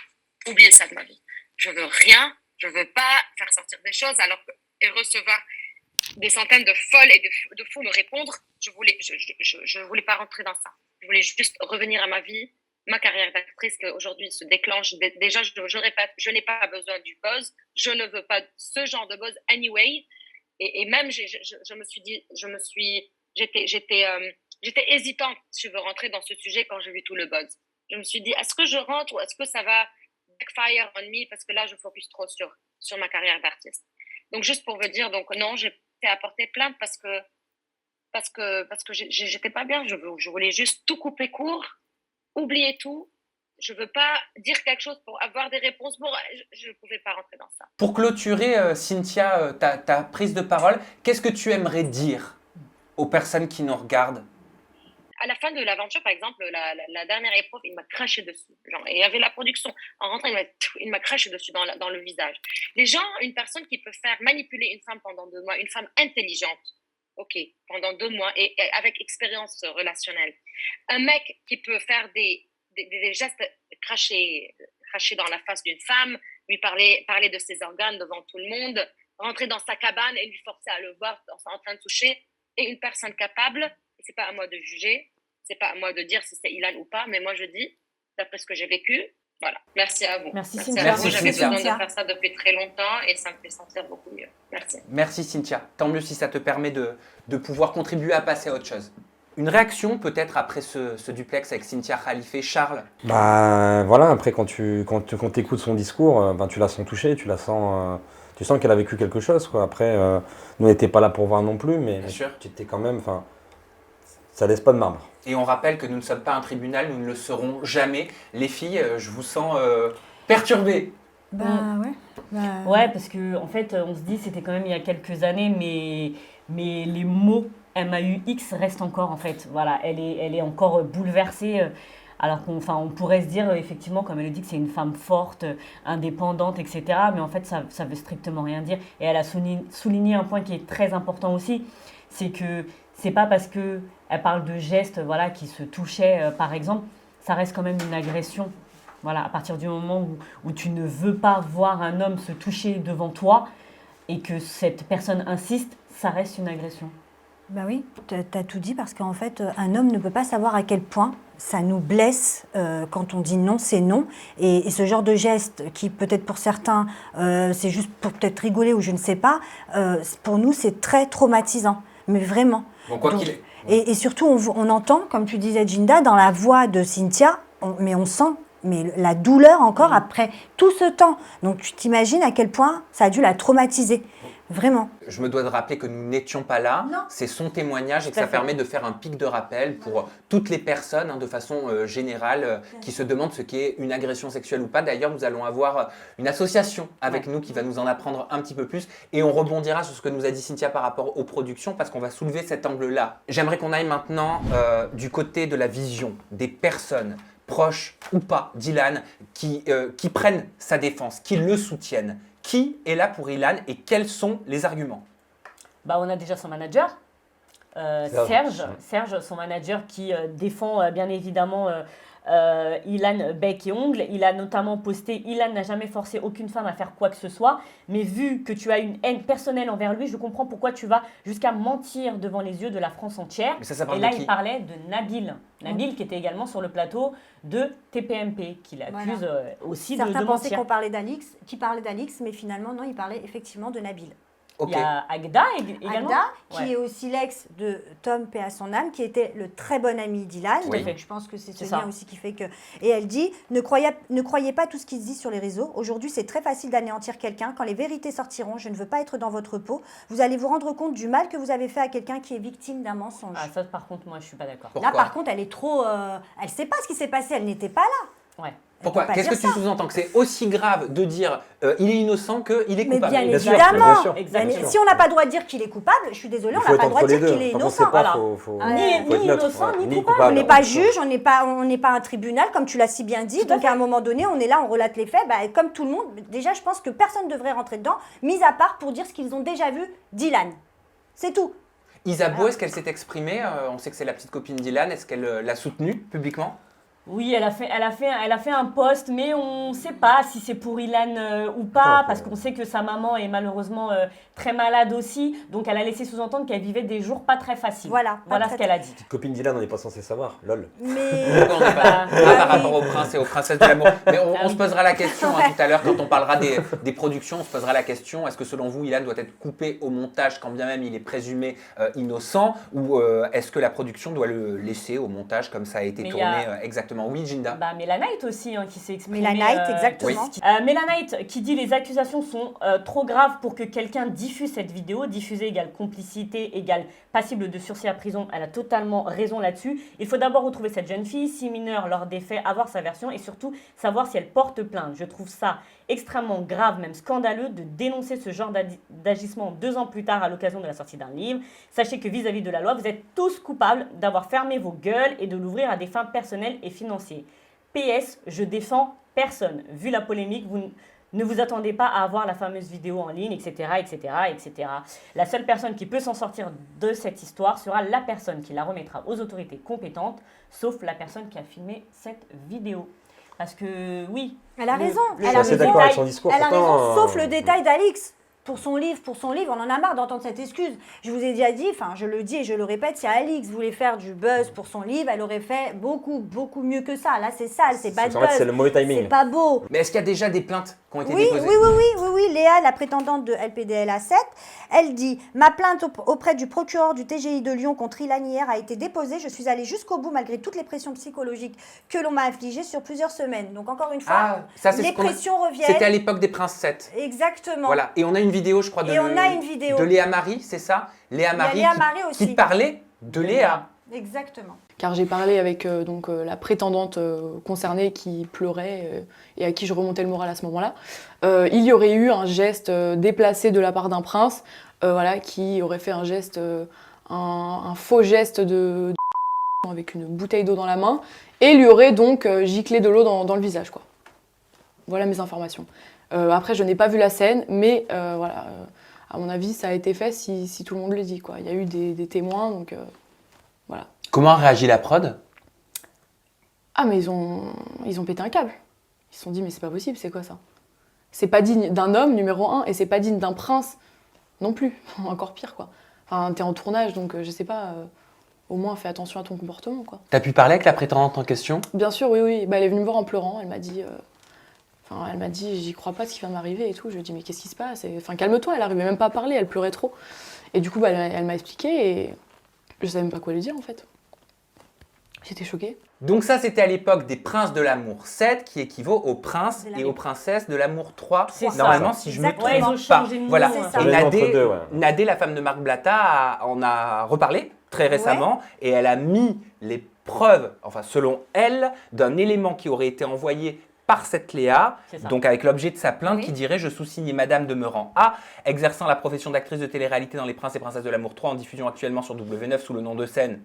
oublier ça de ma vie. Je veux rien, je veux pas faire sortir des choses et recevoir des centaines de folles et de fous me répondre. Je voulais pas rentrer dans ça. Je voulais juste revenir à ma vie, ma carrière d'actrice qui aujourd'hui se déclenche. Déjà, je répète, je n'ai pas besoin du buzz. Je ne veux pas ce genre de buzz anyway. Et même, je me suis dit, j'étais hésitante si je veux rentrer dans ce sujet quand j'ai vu tout le buzz. Je me suis dit, est-ce que je rentre ou est-ce que ça va backfire on me parce que là, je focus trop sur ma carrière d'artiste. Donc, juste pour vous dire, donc non, j'ai apporté plainte parce que j'étais pas bien. Je voulais juste tout couper court, oublier tout. Je veux pas dire quelque chose pour avoir des réponses. Bon, je ne pouvais pas rentrer dans ça. Pour clôturer, Cynthia, ta prise de parole, qu'est-ce que tu aimerais dire aux personnes qui nous regardent? À la fin de l'aventure, par exemple, la dernière épreuve, il m'a craché dessus. Genre, et il y avait la production. En rentrant, il m'a craché dessus dans le visage. Les gens, une personne qui peut faire manipuler une femme pendant 2 mois, une femme intelligente, ok, pendant 2 mois et avec expérience relationnelle. Un mec qui peut faire des gestes crachés dans la face d'une femme, lui parler de ses organes devant tout le monde, rentrer dans sa cabane et lui forcer à le voir en train de toucher. Et une personne capable, c'est pas à moi de juger, c'est pas à moi de dire si c'est Ilan ou pas, mais moi je dis, d'après ce que j'ai vécu, voilà. Merci à vous. Merci Cynthia. À vous. J'avais besoin de faire ça depuis très longtemps et ça me fait sentir beaucoup mieux. Merci. Merci Cynthia. Tant mieux si ça te permet de pouvoir contribuer à passer à autre chose. Une réaction peut-être après ce duplex avec Cynthia Khalife, Charles? Bah voilà, après quand tu écoutes son discours, tu la sens touchée, tu sens qu'elle a vécu quelque chose, quoi. Après, nous n'étions pas là pour voir non plus, mais tu étais quand même, ça laisse pas de marbre. Et on rappelle que nous ne sommes pas un tribunal, nous ne le serons jamais. Les filles, je vous sens perturbées. Ouais, parce que en fait, on se dit c'était quand même il y a quelques années, mais les mots MAUX reste encore en fait. Voilà, elle est encore bouleversée. Alors on pourrait se dire effectivement, comme elle le dit, que c'est une femme forte, indépendante, etc. Mais en fait, ça veut strictement rien dire. Et elle a souligné un point qui est très important aussi, c'est que c'est pas parce que elle parle de gestes, voilà, qui se touchaient, par exemple, ça reste quand même une agression. Voilà, à partir du moment où tu ne veux pas voir un homme se toucher devant toi et que cette personne insiste, ça reste une agression. Ben oui, tu as tout dit parce qu'en fait, un homme ne peut pas savoir à quel point ça nous blesse quand on dit non, c'est non. Et ce genre de geste qui peut-être pour certains, c'est juste pour peut-être rigoler ou je ne sais pas, pour nous, c'est très traumatisant. Mais vraiment. Bon, quoi qu'il est. Et surtout, on entend, comme tu disais, Ginda, dans la voix de Cynthia, on sent la douleur encore après tout ce temps. Donc tu t'imagines à quel point ça a dû la traumatiser. Vraiment. Je me dois de rappeler que nous n'étions pas là. Non. C'est son témoignage et que ça permet de faire un pic de rappel pour toutes les personnes, de façon générale, qui se demandent ce qu'est une agression sexuelle ou pas. D'ailleurs, nous allons avoir une association avec nous qui va nous en apprendre un petit peu plus. Et on rebondira sur ce que nous a dit Cynthia par rapport aux productions parce qu'on va soulever cet angle-là. J'aimerais qu'on aille maintenant du côté de la vision des personnes proches ou pas d'Ilan qui prennent sa défense, qui le soutiennent. Qui est là pour Ilan et quels sont les arguments? On a déjà son manager, Serge, son manager qui défend bien évidemment Ilan bec et ongles. Il a notamment posté « Ilan n'a jamais forcé aucune femme à faire quoi que ce soit, mais vu que tu as une haine personnelle envers lui, je comprends pourquoi tu vas jusqu'à mentir devant les yeux de la France entière. » Et là, il parlait de Nabil. Nabil qui était également sur le plateau de TPMP, qui l'accuse aussi de mentir. Certains pensaient qu'il parlait d'Alix, mais finalement, non, il parlait effectivement de Nabil. Okay. Il y a Agda également. Agda, qui est aussi l'ex de Tom, paix à son âme, qui était le très bon ami d'Ilan. Oui. Je pense que c'est ce lien aussi qui fait que... Et elle dit, ne croyez pas tout ce qui se dit sur les réseaux. Aujourd'hui, c'est très facile d'anéantir quelqu'un. Quand les vérités sortiront, je ne veux pas être dans votre peau. Vous allez vous rendre compte du mal que vous avez fait à quelqu'un qui est victime d'un mensonge. Ah, ça, par contre, moi, je ne suis pas d'accord. Là, par contre, elle est trop... elle ne sait pas ce qui s'est passé. Elle n'était pas là. Ouais. Pourquoi? Qu'est-ce que tu sous-entends? Que c'est aussi grave de dire il est innocent qu'il est coupable? Mais bien évidemment. Si on n'a pas le droit de dire qu'il est coupable, je suis désolée, on n'a pas le droit de dire qu'il est innocent. Ni innocent, ni coupable. On n'est pas juge, on n'est pas un tribunal, comme tu l'as si bien dit. Donc à un moment donné, on est là, on relate les faits. Comme tout le monde, déjà, je pense que personne ne devrait rentrer dedans, mis à part pour dire ce qu'ils ont déjà vu d'Ilan. C'est tout. Isabeau, est-ce qu'elle s'est exprimée? On sait que c'est la petite copine d'Ilan. Est-ce qu'elle l'a soutenue publiquement? Oui, elle a fait un post, mais on ne sait pas si c'est pour Ilan ou pas, parce qu'on sait que sa maman est malheureusement très malade aussi, donc elle a laissé sous-entendre qu'elle vivait des jours pas très faciles. Voilà ce qu'elle a dit. Petite copine d'Ilan, on n'est pas censé savoir, lol. Mais... Pourquoi on n'est pas par rapport aux princes et aux princesses de l'amour? Mais on se posera la question tout à l'heure, quand on parlera des productions, on se posera la question, est-ce que selon vous, Ilan doit être coupé au montage quand bien même il est présumé innocent, ou est-ce que la production doit le laisser au montage comme ça a été tourné exactement? Oui, Ginda. Mélanite aussi qui s'est exprimée. Mélanite, exactement. Oui. Mélanite qui dit les accusations sont trop graves pour que quelqu'un diffuse cette vidéo. Diffuser égale complicité égale passible de sursis à prison. Elle a totalement raison là-dessus. Il faut d'abord retrouver cette jeune fille, si mineure lors des faits, avoir sa version et surtout savoir si elle porte plainte. Je trouve ça extrêmement grave, même scandaleux, de dénoncer ce genre d'agissement 2 ans plus tard à l'occasion de la sortie d'un livre. Sachez que vis-à-vis de la loi, vous êtes tous coupables d'avoir fermé vos gueules et de l'ouvrir à des fins personnelles et financières. PS, je défends personne. Vu la polémique, vous ne vous attendez pas à avoir la fameuse vidéo en ligne, etc., etc., etc. La seule personne qui peut s'en sortir de cette histoire sera la personne qui la remettra aux autorités compétentes, sauf la personne qui a filmé cette vidéo. Parce que, oui... Elle a raison. Elle a raison, sauf le détail d'Alix. Pour son livre, on en a marre d'entendre cette excuse. Je vous ai déjà dit, je le dis et je le répète, si Alix voulait faire du buzz pour son livre, elle aurait fait beaucoup mieux que ça. Là, c'est sale, c'est bad buzz. C'est le mauvais timing. C'est pas beau. Mais est-ce qu'il y a déjà des plaintes qui ont été déposées? Oui. Léa, la prétendante de LPDLA 7, elle dit « Ma plainte auprès du procureur du TGI de Lyon contre Ilan hier a été déposée. Je suis allée jusqu'au bout malgré toutes les pressions psychologiques que l'on m'a infligées sur plusieurs semaines. » Donc encore une fois, les pressions reviennent. C'était à l'époque des Princes 7. Exactement. Voilà. Et on a une vidéo, je crois, de Léa Marie, c'est ça? Léa Marie qui parlait de Léa. Exactement. Car j'ai parlé avec la prétendante concernée qui pleurait et à qui je remontais le moral à ce moment-là. Il y aurait eu un geste déplacé de la part d'un prince qui aurait fait un geste un faux geste de avec une bouteille d'eau dans la main et lui aurait donc giclé de l'eau dans le visage, quoi. Voilà mes informations. Après, je n'ai pas vu la scène, mais voilà, à mon avis, ça a été fait si tout le monde le dit, quoi. Il y a eu des témoins, donc voilà. Comment a réagi la prod? Ah, mais ils ont pété un câble. Ils se sont dit, mais c'est pas possible, c'est quoi ça? C'est pas digne d'un homme, numéro 1, et c'est pas digne d'un prince non plus. Encore pire, quoi. Enfin, t'es en tournage, donc je sais pas, au moins fais attention à ton comportement, quoi. T'as pu parler avec la prétendante en question? Bien sûr, oui. Bah, elle est venue me voir en pleurant, elle m'a dit, j'y crois pas ce qui vient de m'arriver et tout. Je lui ai dit, mais qu'est-ce qui se passe? Enfin, calme-toi, elle arrivait même pas à parler, elle pleurait trop. Et du coup, bah, elle m'a expliqué et je savais même pas quoi lui dire, en fait. J'étais choquée. Donc ça, c'était à l'époque des Princes de l'amour 7, qui équivaut aux princes et aux princesses de l'amour 3. Normalement, si je me trompe ils ont pas. changé de nom. Voilà. C'est Et ça. Nadé, la femme de Marc Blatta, en a reparlé très récemment et elle a mis les preuves, enfin selon elle, d'un élément qui aurait été envoyé par cette Léa, donc avec l'objet de sa plainte qui dirait « Je sous-signe Madame demeurant A, exerçant la profession d'actrice de télé-réalité dans Les Princes et Princesses de l'Amour 3 en diffusion actuellement sur W9 sous le nom de scène,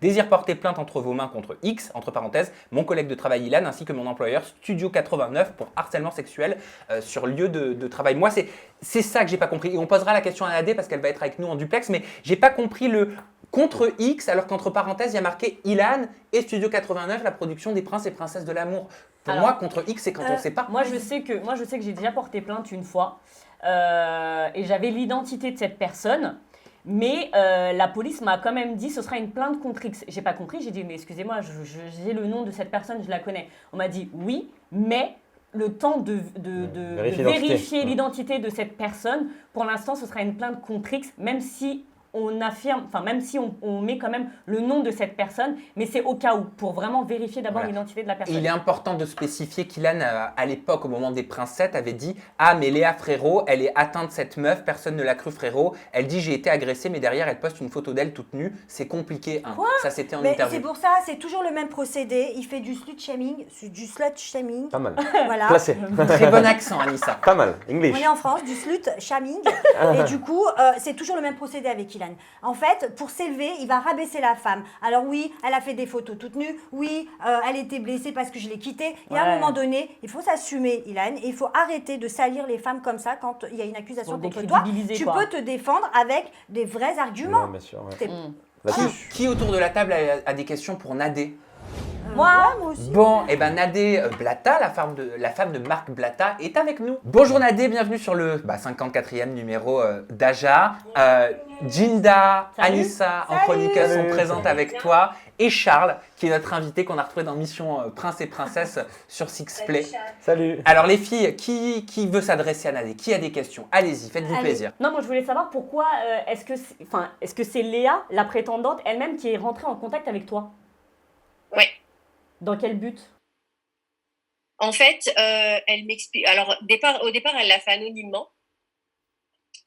désire porter plainte entre vos mains contre X, entre parenthèses, mon collègue de travail Ilan ainsi que mon employeur Studio 89 pour harcèlement sexuel sur lieu de travail. » Moi, c'est ça que j'ai pas compris. Et on posera la question à Nadé parce qu'elle va être avec nous en duplex, mais j'ai pas compris le contre X, alors qu'entre parenthèses, il y a marqué Ilan et Studio 89, la production des Princes et Princesses de l'Amour. Pour moi, contre X, c'est quand on ne sait pas. Moi, je sais que j'ai déjà porté plainte une fois et j'avais l'identité de cette personne. Mais la police m'a quand même dit ce sera une plainte contre X. J'ai pas compris, j'ai dit mais excusez-moi, j'ai le nom de cette personne, je la connais. On m'a dit oui, mais le temps de vérifier l'identité de cette personne, pour l'instant ce sera une plainte contre X, même si on affirme, enfin même si on met quand même le nom de cette personne, mais c'est au cas où, pour vraiment vérifier d'abord l'identité de la personne. Il est important de spécifier qu'Ilan, à l'époque, au moment des Princes 7, avait dit « Ah, mais Léa Frérot, elle est atteinte cette meuf, personne ne l'a cru Frérot. Elle dit j'ai été agressée, mais derrière elle poste une photo d'elle toute nue. C'est compliqué. Hein. » Ça, c'était en interview. C'est pour ça, c'est toujours le même procédé. Il fait du slut shaming. Pas mal. Voilà. Placé. Très bon accent, Anissa. Pas mal. English. On est en France, du slut shaming. Et du coup, c'est toujours le même procédé avec Ilan. En fait, pour s'élever, il va rabaisser la femme. Alors oui, elle a fait des photos toutes nues. Oui, elle était blessée parce que je l'ai quittée. Et à un moment donné, il faut s'assumer, Ilan. Et il faut arrêter de salir les femmes comme ça quand il y a une accusation contre toi. Tu peux te défendre avec des vrais arguments. Non, bien sûr, ouais. Qui autour de la table a des questions pour Nadé? Moi aussi. Bon, et ben Nadé Blatta, la femme de Marc Blatta, est avec nous. Bonjour Nadé, bienvenue sur le 54e numéro d'Aja. Jinda, Anissa en chronique sont présentes avec toi. Et Charles, qui est notre invité qu'on a retrouvé dans Mission Prince et Princesse sur Sixplay. Salut. Alors les filles, qui veut s'adresser à Nadé? Qui a des questions? Allez-y, faites-vous plaisir. Non, moi je voulais savoir pourquoi est-ce que c'est Léa, la prétendante elle-même, qui est rentrée en contact avec toi? Oui. Dans quel but? En fait, elle m'explique. Alors, au départ, elle l'a fait anonymement.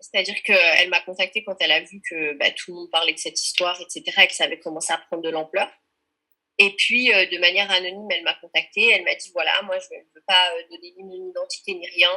C'est-à-dire qu'elle m'a contactée quand elle a vu que tout le monde parlait de cette histoire, etc., et que ça avait commencé à prendre de l'ampleur. Et puis, de manière anonyme, elle m'a contactée. Elle m'a dit, voilà, moi, je ne veux pas donner ni mon identité ni rien.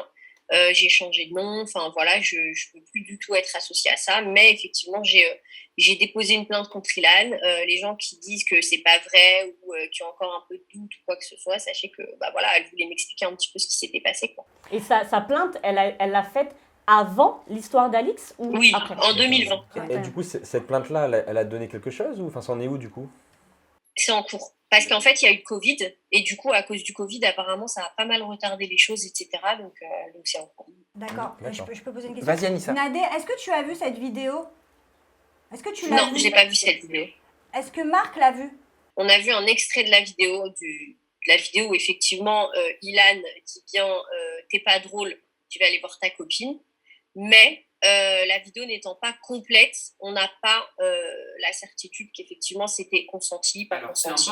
J'ai changé de nom. Enfin, voilà, je ne veux plus du tout être associée à ça. Mais effectivement, j'ai déposé une plainte contre Ilan. Les gens qui disent que c'est pas vrai ou qui ont encore un peu de doute ou quoi que ce soit, sachez que voilà, elle voulait m'expliquer un petit peu ce qui s'était passé, quoi. Et sa plainte, elle l'a faite avant l'histoire d'Alix ou oui, après? En 2020. Et du coup, cette plainte-là, elle a donné quelque chose ou c'en est où du coup? C'est en cours. Parce qu'en fait, il y a eu le Covid et du coup, à cause du Covid, apparemment, ça a pas mal retardé les choses, etc. Donc c'est en cours. D'accord. Je peux poser une question? Vas-y, Anissa. Nadé, est-ce que tu as vu cette vidéo? Est-ce que tu l'as Non, vue? j'ai pas vu cette vidéo. Est-ce que Marc l'a vue? On a vu un extrait de la vidéo, où effectivement, Ilan dit bien t'es pas drôle, tu vas aller voir ta copine. Mais la vidéo n'étant pas complète, on n'a pas la certitude qu'effectivement c'était consenti, pas consenti.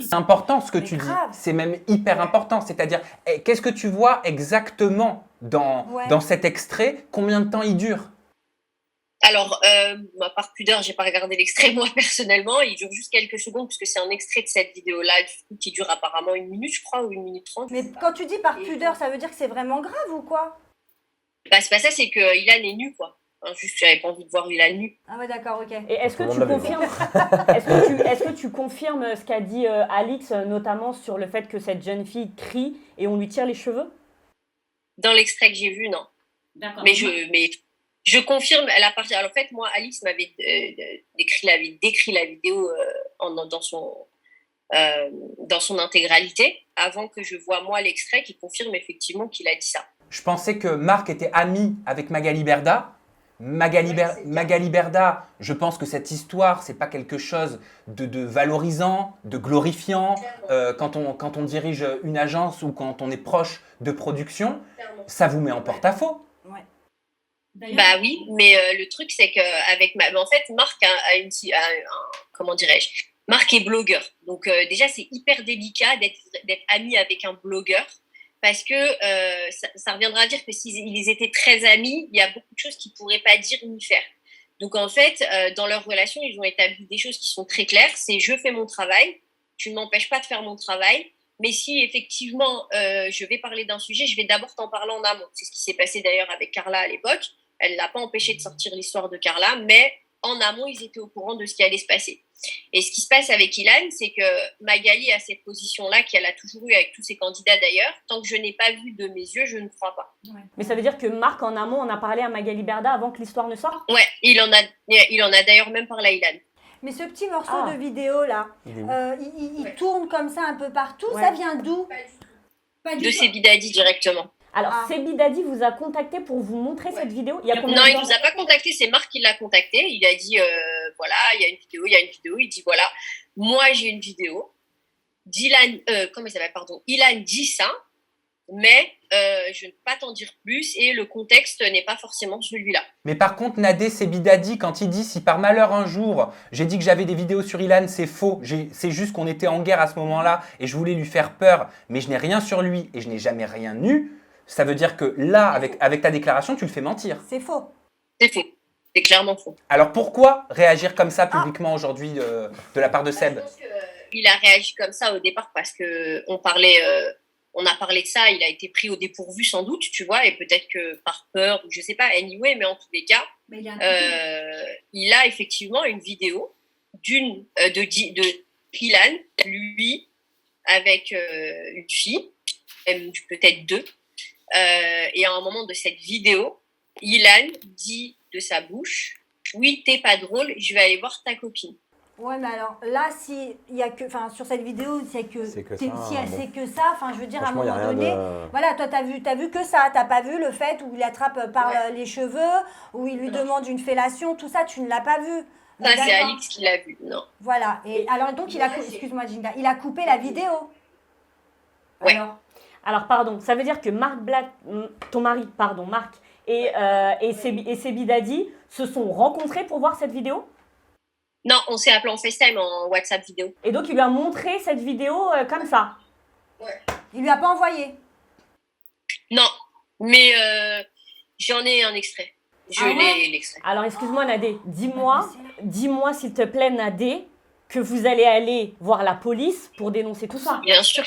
C'est important ce que tu dis. C'est même hyper important. C'est-à-dire, qu'est-ce que tu vois exactement dans cet extrait? Combien de temps il dure? Alors, par pudeur, j'ai pas regardé l'extrait moi personnellement. Il dure juste quelques secondes puisque c'est un extrait de cette vidéo-là qui dure apparemment 1 minute, je crois, ou 1 minute 30. Mais quand tu dis par pudeur, ça veut dire que c'est vraiment grave ou quoi? C'est pas ça, c'est que Ilan est nu, quoi. Enfin, juste, j'avais pas envie de voir Ilan nu. Ah ouais, d'accord, ok. Et est-ce que Tout le tu monde l'avait confirmes, est-ce que tu confirmes ce qu'a dit Alix, notamment sur le fait que cette jeune fille crie et on lui tire les cheveux? Dans l'extrait que j'ai vu, non. D'accord. Mais je confirme, elle a parti. Alors, en fait, moi, Alix m'avait décrit la vidéo dans son intégralité, avant que je voie, moi, l'extrait qui confirme effectivement qu'il a dit ça. Je pensais que Marc était ami avec Magali Berda. Magali Berda, je pense que cette histoire, c'est pas quelque chose de valorisant, de glorifiant. Quand on dirige une agence ou quand on est proche de production, ça vous met en porte-à-faux. Bah oui, mais le truc, c'est qu'avec en fait, Marc comment dirais-je, Marc est blogueur. Donc déjà, c'est hyper délicat d'être ami avec un blogueur. Parce que ça reviendra à dire que s'ils étaient très amis, il y a beaucoup de choses qu'ils ne pourraient pas dire ni faire. Donc en fait, dans leur relation, ils ont établi des choses qui sont très claires. C'est je fais mon travail, tu ne m'empêches pas de faire mon travail. Mais si effectivement je vais parler d'un sujet, je vais d'abord t'en parler en amont. C'est ce qui s'est passé d'ailleurs avec Carla à l'époque. Elle ne l'a pas empêché de sortir l'histoire de Carla, mais en amont, ils étaient au courant de ce qui allait se passer. Et ce qui se passe avec Ilan, c'est que Magali a cette position-là qu'elle a toujours eue avec tous ses candidats d'ailleurs. Tant que je n'ai pas vu de mes yeux, je ne crois pas. Ouais. Mais ça veut dire que Marc, en amont, on a parlé à Magali Berda avant que l'histoire ne sorte? Ouais, il en a d'ailleurs même parlé à Ilan. Mais ce petit morceau de vidéo là, il tourne comme ça un peu partout, ça vient d'où? De Sebidadi directement. Alors, Sebidadi vous a contacté pour vous montrer cette vidéo? Il y a combien Non, de il temps? ne nous a pas contacté, c'est Marc qui l'a contacté. Il a dit, voilà, il y a une vidéo. Il dit, voilà, moi j'ai une vidéo. Ilan dit ça, mais je ne peux pas t'en dire plus et le contexte n'est pas forcément celui-là. Mais par contre, Nadé Sebidadi, quand il dit si par malheur un jour j'ai dit que j'avais des vidéos sur Ilan, c'est faux. C'est juste qu'on était en guerre à ce moment-là et je voulais lui faire peur, mais je n'ai rien sur lui et je n'ai jamais rien eu. Ça veut dire que là, avec ta déclaration, tu le fais mentir. C'est faux. C'est faux. C'est clairement faux. Alors pourquoi réagir comme ça publiquement aujourd'hui de la part de Seb? Je pense qu'il a réagi comme ça au départ parce qu'on a parlé de ça, il a été pris au dépourvu sans doute, tu vois, et peut-être que par peur, ou je sais pas, anyway, mais en tous les cas, il a effectivement une vidéo de Ilan, lui, avec une fille, même peut-être deux. Et à un moment de cette vidéo, Ilan dit de sa bouche « Oui, t'es pas drôle, je vais aller voir ta copine ». Ouais, mais alors là, si il y a que, enfin, sur cette vidéo, c'est que si elle sait que ça, enfin, je veux dire, à un moment donné, voilà, toi, t'as vu que ça, t'as pas vu le fait où il attrape par les cheveux, où il lui demande une fellation, tout ça, tu ne l'as pas vu. Ça, c'est Alix qui l'a vu, non. Voilà, et alors donc, excuse-moi, Ginda, il a coupé la vidéo. Ouais. Alors, pardon, ça veut dire que ton mari, Marc, et Sebidadi se sont rencontrés pour voir cette vidéo? Non, on s'est appelé en FaceTime, en WhatsApp vidéo. Et donc, il lui a montré cette vidéo comme ça? Ouais. Il lui a pas envoyé? Non, mais j'en ai un extrait. L'extrait. Alors, excuse-moi, Nadé, dis-moi s'il te plaît, Nadé, que vous allez aller voir la police pour dénoncer tout ça. Bien sûr.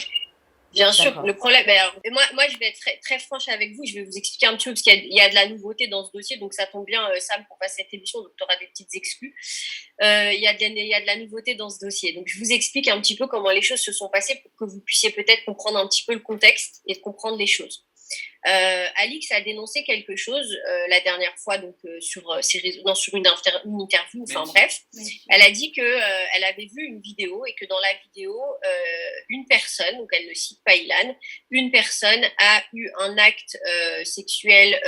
Bien sûr, le problème, moi je vais être très, très franche avec vous, je vais vous expliquer un petit peu parce qu'il y a de la nouveauté dans ce dossier, donc ça tombe bien Sam pour passer cette émission, donc tu auras des petites exclus. Il y a de la nouveauté dans ce dossier, donc je vous explique un petit peu comment les choses se sont passées pour que vous puissiez peut-être comprendre un petit peu le contexte et comprendre les choses. Alix a dénoncé quelque chose la dernière fois donc sur ses réseaux, sur une interview, enfin bref, elle a dit que elle avait vu une vidéo et que dans la vidéo une personne, donc elle ne cite pas Ilan, une personne a eu un acte sexuel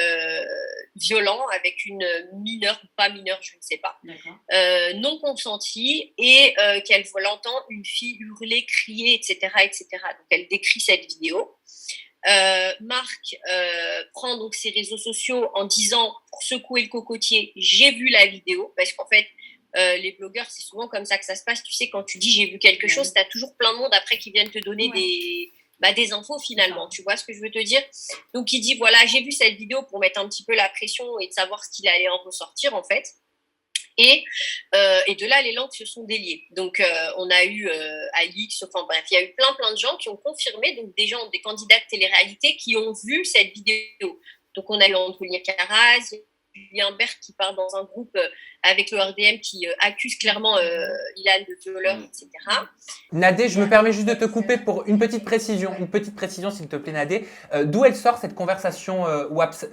violent avec une mineure ou pas mineure, je ne sais pas, non consentie et qu'elle entend une fille hurler, crier, etc., etc. Donc elle décrit cette vidéo. Marc prend donc ses réseaux sociaux en disant pour secouer le cocotier, j'ai vu la vidéo, parce qu'en fait les blogueurs c'est souvent comme ça que ça se passe, tu sais, quand tu dis j'ai vu quelque chose, t'as toujours plein de monde après qui viennent te donner des infos finalement, tu vois ce que je veux te dire. Donc il dit voilà, j'ai vu cette vidéo pour mettre un petit peu la pression et de savoir ce qu'il allait en ressortir en fait. Et de là, les langues se sont déliées. Donc, on a eu Alix, enfin bref, il y a eu plein de gens qui ont confirmé, donc des candidats de télé-réalité qui ont vu cette vidéo. Donc, on a eu Antonia Carraz, Julien Bert qui part dans un groupe avec le RDM qui accuse clairement Ilan de violeur, etc. Nadé, je me permets juste de te couper pour une petite précision s'il te plaît Nadé. D'où elle sort cette conversation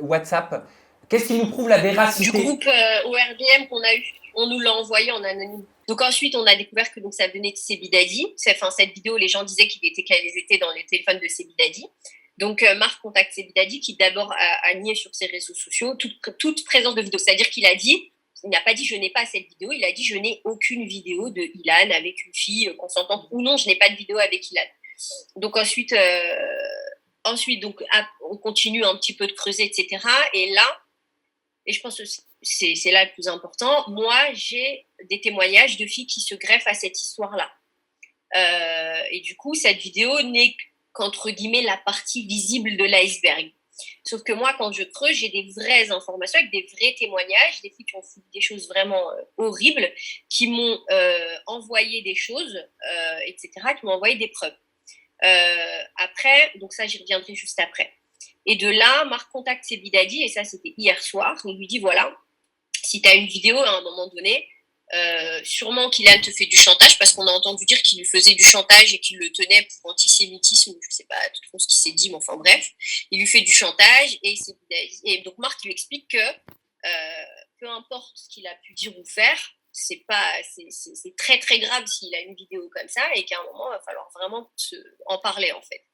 WhatsApp? Qu'est-ce qui nous prouve la véracité? Du groupe ORDM qu'on a eu, on nous l'a envoyé en anonyme. Donc ensuite, on a découvert que donc, ça venait de Sebidadi. Enfin, cette vidéo, les gens disaient qu'elles étaient dans les téléphones de Sebidadi. Donc Marc contacte Sebidadi qui d'abord a nié sur ses réseaux sociaux toute présence de vidéo. C'est-à-dire qu'il n'a pas dit je n'ai pas cette vidéo, il a dit je n'ai aucune vidéo de Ilan avec une fille consentante ou non, je n'ai pas de vidéo avec Ilan. Donc ensuite donc, on continue un petit peu de creuser, etc. Et là, et je pense que c'est là le plus important, moi j'ai des témoignages de filles qui se greffent à cette histoire-là. Et du coup, cette vidéo n'est qu'entre guillemets la partie visible de l'iceberg. Sauf que moi, quand je creuse, j'ai des vraies informations avec des vrais témoignages, des filles qui ont fait des choses vraiment horribles, qui m'ont envoyé des choses, etc., qui m'ont envoyé des preuves. Après, donc ça, j'y reviendrai juste après. Et de là, Marc contacte Sebidadi, et ça, c'était hier soir. Il lui dit, voilà, si tu as une vidéo à un moment donné, sûrement qu'Ilan te fait du chantage, parce qu'on a entendu dire qu'il lui faisait du chantage et qu'il le tenait pour antisémitisme, je sais pas tout ce qu'il s'est dit, mais enfin bref, il lui fait du chantage, et donc Marc lui explique que peu importe ce qu'il a pu dire ou faire, c'est très très grave s'il a une vidéo comme ça, et qu'à un moment, il va falloir vraiment en parler en fait.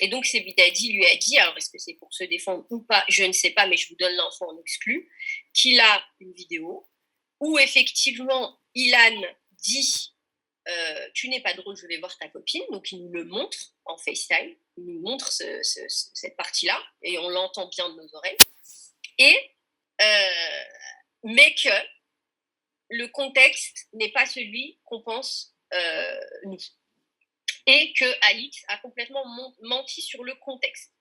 Et donc Sebidadi lui a dit, alors est-ce que c'est pour se défendre ou pas, je ne sais pas, mais je vous donne l'info en exclu, qu'il a une vidéo où effectivement Ilan dit tu n'es pas drôle, je vais voir ta copine. Donc il nous le montre en FaceTime, il nous montre cette partie-là et on l'entend bien de nos oreilles. Mais que le contexte n'est pas celui qu'on pense nous. Et que Alix a complètement menti sur le contexte.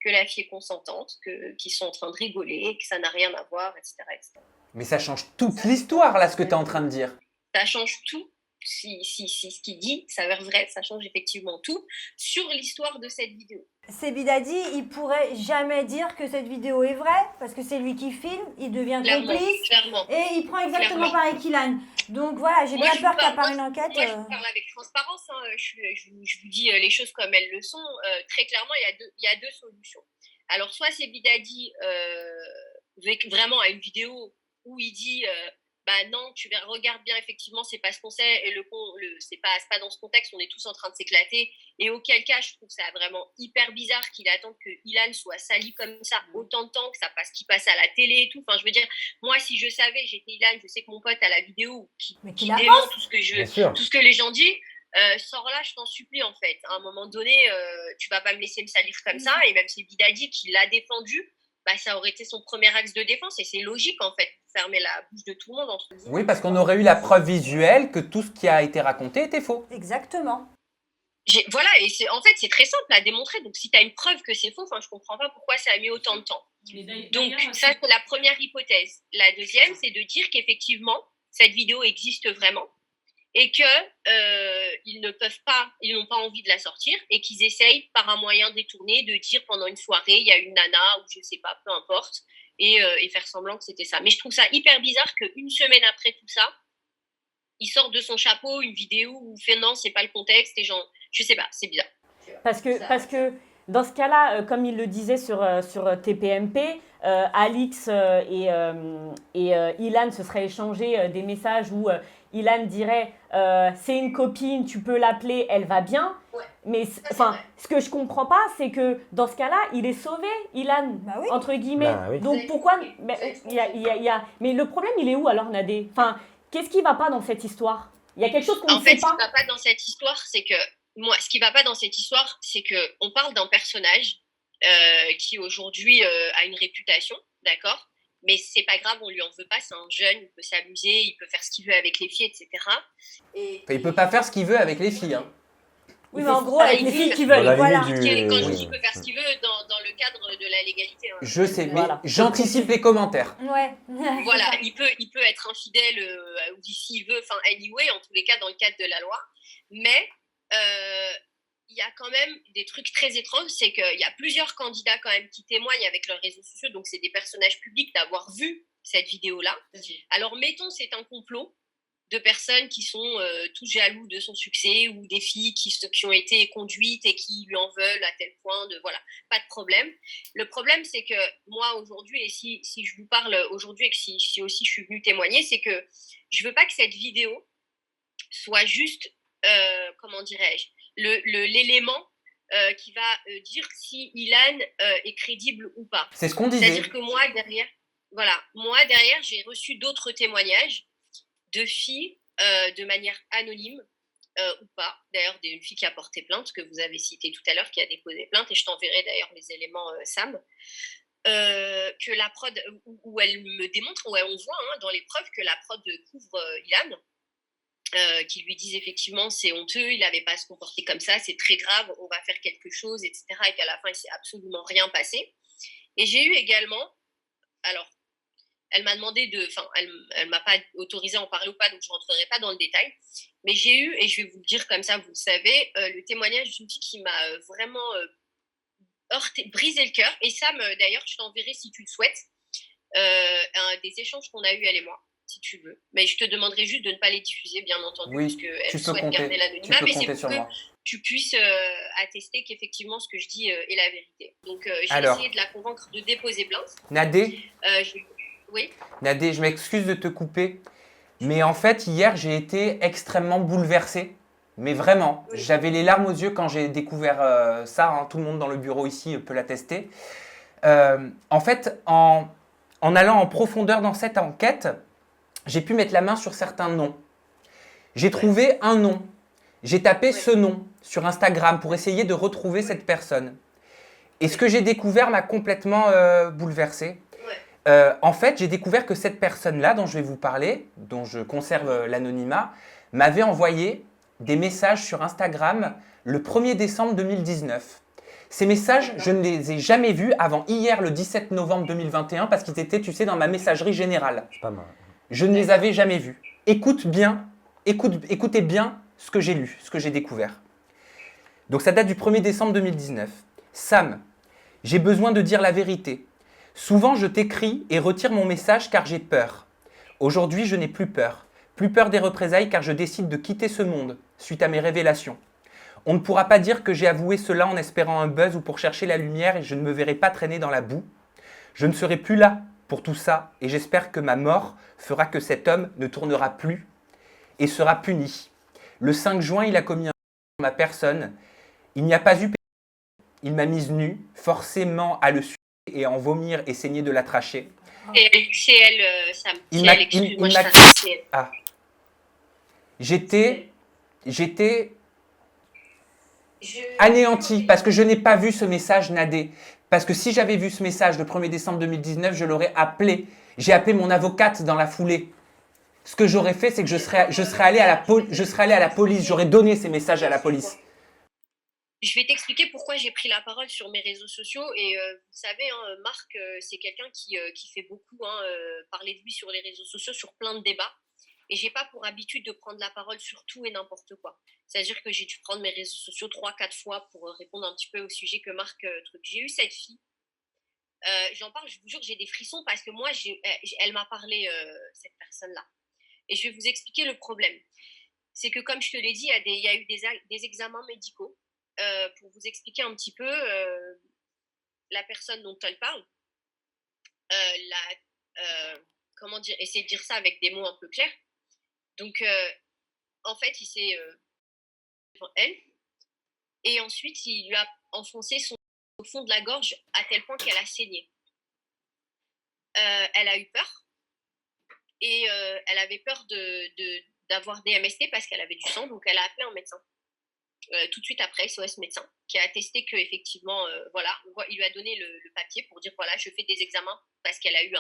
Que la fille est consentante, qu'ils sont en train de rigoler, que ça n'a rien à voir, etc., etc. Mais ça change toute l'histoire, là, ce que tu es en train de dire. Ça change tout. Si ce qu'il dit s'avère vrai, ça change effectivement tout sur l'histoire de cette vidéo. Sebidadi, il pourrait jamais dire que cette vidéo est vraie, parce que c'est lui qui filme, il devient complice, et il prend exactement pareil qu'Ilan. Donc voilà, j'ai bien peur qu'à part une enquête... Moi, je vous parle avec transparence, hein, je vous dis les choses comme elles le sont. Très clairement, il y a deux solutions. Alors, soit Sebidadi vraiment a une vidéo où il dit... bah non, tu regardes bien, effectivement, c'est pas ce qu'on sait, et c'est pas dans ce contexte, on est tous en train de s'éclater, et auquel cas, je trouve ça vraiment hyper bizarre qu'il attende que Ilan soit sali comme ça autant de temps, qu'il passe à la télé et tout. Enfin, je veux dire, moi, si je savais, j'étais Ilan, je sais que mon pote a la vidéo qui dément tout ce que les gens disent, sors là, je t'en supplie, en fait. À un moment donné, tu vas pas me laisser me salir comme ça, et même si Bidadi qui l'a défendu, bah, ça aurait été son premier axe de défense, et c'est logique en fait, fermer la bouche de tout le monde entre guillemets. Oui, parce qu'on aurait eu la preuve visuelle que tout ce qui a été raconté était faux. Exactement. Voilà, et en fait c'est très simple à démontrer, donc si tu as une preuve que c'est faux, je comprends pas pourquoi ça a mis autant de temps. Donc ça c'est la première hypothèse. La deuxième, c'est de dire qu'effectivement cette vidéo existe vraiment, et que ils n'ont pas envie de la sortir, et qu'ils essayent par un moyen détourné de dire pendant une soirée il y a une nana ou je sais pas, peu importe, et faire semblant que c'était ça. Mais je trouve ça hyper bizarre qu'une semaine après tout ça, il sort de son chapeau une vidéo où il fait non, c'est pas le contexte, et genre, je sais pas, c'est bizarre. Parce que dans ce cas-là, comme il le disait sur TPMP, Alix et Ilan se seraient échangé des messages où Ilan dirait c'est une copine, tu peux l'appeler, elle va bien. Ouais. Mais ce que je comprends pas, c'est que dans ce cas-là, il est sauvé, Ilan, entre guillemets. Bah oui. Donc pourquoi mais le problème, il est où alors, Nadé? Qu'est-ce qui va pas dans cette histoire? Il y a quelque chose qu'on ne sait pas. En fait, ce qui va pas dans cette histoire, c'est que ce qui va pas dans cette histoire, c'est que on parle d'un personnage qui aujourd'hui a une réputation, d'accord? Mais c'est pas grave, on lui en veut pas, c'est un jeune, il peut s'amuser, il peut faire ce qu'il veut avec les filles, etc. Il peut pas faire ce qu'il veut avec les filles. Hein. Oui, mais en gros, avec les filles qui veulent. Voilà. Quand je dis il peut faire ce qu'il veut, dans le cadre de la légalité. Hein. Je sais, mais j'anticipe les commentaires. Ouais. Voilà, il peut être infidèle s'il veut, anyway, en tous les cas, dans le cadre de la loi. Mais il y a quand même des trucs très étranges, c'est qu'il y a plusieurs candidats quand même qui témoignent avec leurs réseaux sociaux, donc c'est des personnages publics d'avoir vu cette vidéo-là. Alors mettons c'est un complot de personnes qui sont tous jaloux de son succès ou des filles qui ont été conduites et qui lui en veulent à tel point de voilà, pas de problème. Le problème c'est que moi aujourd'hui, et si je vous parle aujourd'hui et que si aussi je suis venue témoigner, c'est que je veux pas que cette vidéo soit juste, comment dirais-je, l'élément qui va dire si Ilan est crédible ou pas. C'est ce qu'on disait. C'est-à-dire que moi derrière, j'ai reçu d'autres témoignages de filles de manière anonyme ou pas. D'ailleurs, une fille qui a porté plainte, que vous avez cité tout à l'heure, qui a déposé plainte, et je t'enverrai d'ailleurs les éléments, Sam, que la prod, où elle me démontre, où on voit dans les preuves que la prod couvre Ilan. Qui lui disent effectivement c'est honteux, il n'avait pas à se comporter comme ça, c'est très grave, on va faire quelque chose, etc. Et qu'à la fin, il ne s'est absolument rien passé. Et j'ai eu également, alors, elle m'a demandé elle m'a pas autorisé à en parler ou pas, donc je ne rentrerai pas dans le détail, mais j'ai eu, et je vais vous le dire comme ça, vous le savez, le témoignage d'une fille qui m'a vraiment heurté, brisé le cœur. Et Sam, d'ailleurs, je t'enverrai si tu le souhaites, des échanges qu'on a eu elle et moi, si tu veux. Mais je te demanderai juste de ne pas les diffuser, bien entendu, parce qu'elle souhaite garder l'anonymat, mais c'est pour que tu puisses attester qu'effectivement ce que je dis est la vérité. Donc j'ai essayé de la convaincre de déposer plainte. Nadé, oui. Nadé, je m'excuse de te couper, mais en fait hier j'ai été extrêmement bouleversé. Mais vraiment, j'avais les larmes aux yeux quand j'ai découvert ça, tout le monde dans le bureau ici peut l'attester. En fait, en allant en profondeur dans cette enquête, j'ai pu mettre la main sur certains noms. J'ai trouvé un nom. J'ai tapé ce nom sur Instagram pour essayer de retrouver cette personne. Et ce que j'ai découvert m'a complètement bouleversé. En fait, j'ai découvert que cette personne-là dont je vais vous parler, dont je conserve l'anonymat, m'avait envoyé des messages sur Instagram le 1er décembre 2019. Ces messages, je ne les ai jamais vus avant hier, le 17 novembre 2021, parce qu'ils étaient, tu sais, dans ma messagerie générale. Pas mal. Je ne les avais jamais vus. Écoutez bien ce que j'ai lu, ce que j'ai découvert. Donc ça date du 1er décembre 2019. Sam, j'ai besoin de dire la vérité. Souvent, je t'écris et retire mon message car j'ai peur. Aujourd'hui, je n'ai plus peur. Plus peur des représailles car je décide de quitter ce monde suite à mes révélations. On ne pourra pas dire que j'ai avoué cela en espérant un buzz ou pour chercher la lumière et je ne me verrai pas traîner dans la boue. Je ne serai plus là pour tout ça et j'espère que ma mort fera que cet homme ne tournera plus et sera puni. Le 5 juin, il a commis un sur ma personne. Il n'y a pas eu... Il m'a mise nue, forcément à le sucer et à en vomir et saigner de la trachée. C'est elle, Sam. C'est elle, excuse-moi, je t'arrête, c'est elle. Ah. J'étais anéanti parce que je n'ai pas vu ce message, Nadé. Parce que si j'avais vu ce message le 1er décembre 2019, je l'aurais appelé. J'ai appelé mon avocate dans la foulée. Ce que j'aurais fait, c'est que je serais allé à la police. J'aurais donné ces messages à la police. Je vais t'expliquer pourquoi j'ai pris la parole sur mes réseaux sociaux. Et vous savez, Marc, c'est quelqu'un qui fait beaucoup parler de lui sur les réseaux sociaux, sur plein de débats. Et j'ai pas pour habitude de prendre la parole sur tout et n'importe quoi. C'est-à-dire que j'ai dû prendre mes réseaux sociaux 3-4 fois pour répondre un petit peu au sujet que Marc truc. J'ai eu cette fille. J'en parle, je vous jure, j'ai des frissons parce que moi, elle m'a parlé, cette personne-là. Et je vais vous expliquer le problème. C'est que, comme je te l'ai dit, il y a eu des examens médicaux. Pour vous expliquer un petit peu la personne dont elle parle, comment dire, essayer de dire ça avec des mots un peu clairs. Donc, en fait, il s'est devant elle, et ensuite, il lui a enfoncé au fond de la gorge à tel point qu'elle a saigné. Elle a eu peur, et elle avait peur d'avoir des MST parce qu'elle avait du sang, donc elle a appelé un médecin. Tout de suite après, SOS médecin, qui a attesté qu'effectivement, voilà, il lui a donné le papier pour dire, voilà, je fais des examens parce qu'elle a eu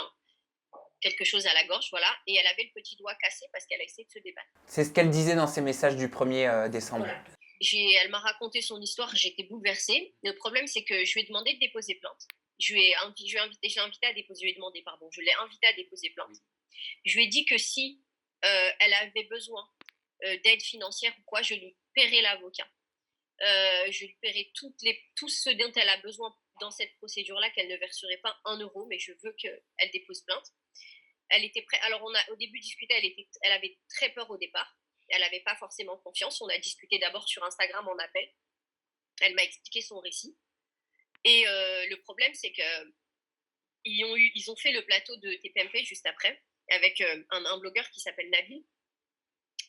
quelque chose à la gorge, voilà, et elle avait le petit doigt cassé parce qu'elle a essayé de se débattre. C'est ce qu'elle disait dans ses messages du 1er décembre. Voilà. Elle m'a raconté son histoire, j'étais bouleversée. Le problème, c'est que je lui ai demandé de déposer plainte. Je l'ai invité à déposer plainte. Je lui ai dit que si elle avait besoin d'aide financière ou quoi, je lui paierais l'avocat. Je lui paierai tout ce dont elle a besoin dans cette procédure-là, qu'elle ne verserait pas 1 euro, mais je veux qu'elle dépose plainte. Elle était prête. Alors, on a au début discuté, elle avait très peur au départ. Elle n'avait pas forcément confiance. On a discuté d'abord sur Instagram en appel. Elle m'a expliqué son récit. Et le problème, c'est qu'ils ont fait le plateau de TPMP juste après, avec un blogueur qui s'appelle Nabil,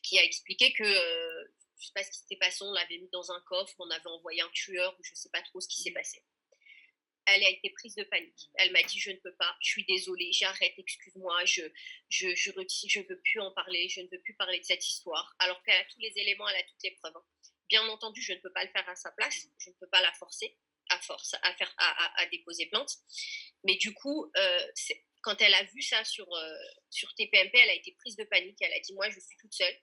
qui a expliqué que, je ne sais pas ce qui s'était passé, on l'avait mis dans un coffre, on avait envoyé un tueur, ou je ne sais pas trop ce qui s'est passé. Elle a été prise de panique. Elle m'a dit, je ne peux pas, je suis désolée, j'arrête, excuse-moi, je veux plus en parler, je ne veux plus parler de cette histoire. Alors qu'elle a tous les éléments, elle a toutes les preuves. Bien entendu, je ne peux pas le faire à sa place, je ne peux pas la forcer à déposer plainte. Mais du coup, quand elle a vu ça sur TPMP, elle a été prise de panique. Elle a dit, moi, je suis toute seule.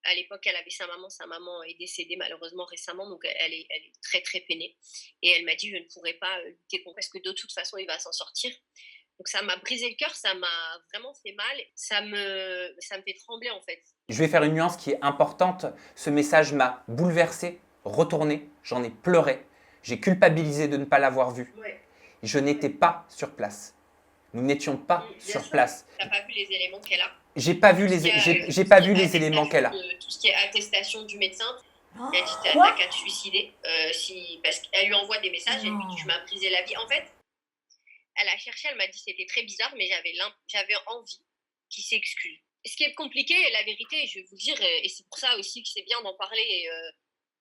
À l'époque, elle avait sa maman est décédée malheureusement récemment, donc elle est très très peinée. Et elle m'a dit, je ne pourrais pas lutter contre, parce que de toute façon, il va s'en sortir. Donc ça m'a brisé le cœur, ça m'a vraiment fait mal, ça me fait trembler en fait. Je vais faire une nuance qui est importante. Ce message m'a bouleversée, retournée, j'en ai pleuré. J'ai culpabilisé de ne pas l'avoir vu. Ouais. Je n'étais pas sur place. Nous n'étions pas sur place. Tu n'as pas vu les éléments qu'elle a. J'ai pas vu les éléments qu'elle a. Tout ce qui est attestation du médecin, elle dit t'as qu'à te suicider parce qu'elle lui envoie des messages et lui dit tu m'as brisé la vie. En fait, elle a cherché, elle m'a dit c'était très bizarre, mais j'avais envie qu'il s'excuse. Ce qui est compliqué, la vérité, je vais vous dire, et c'est pour ça aussi que c'est bien d'en parler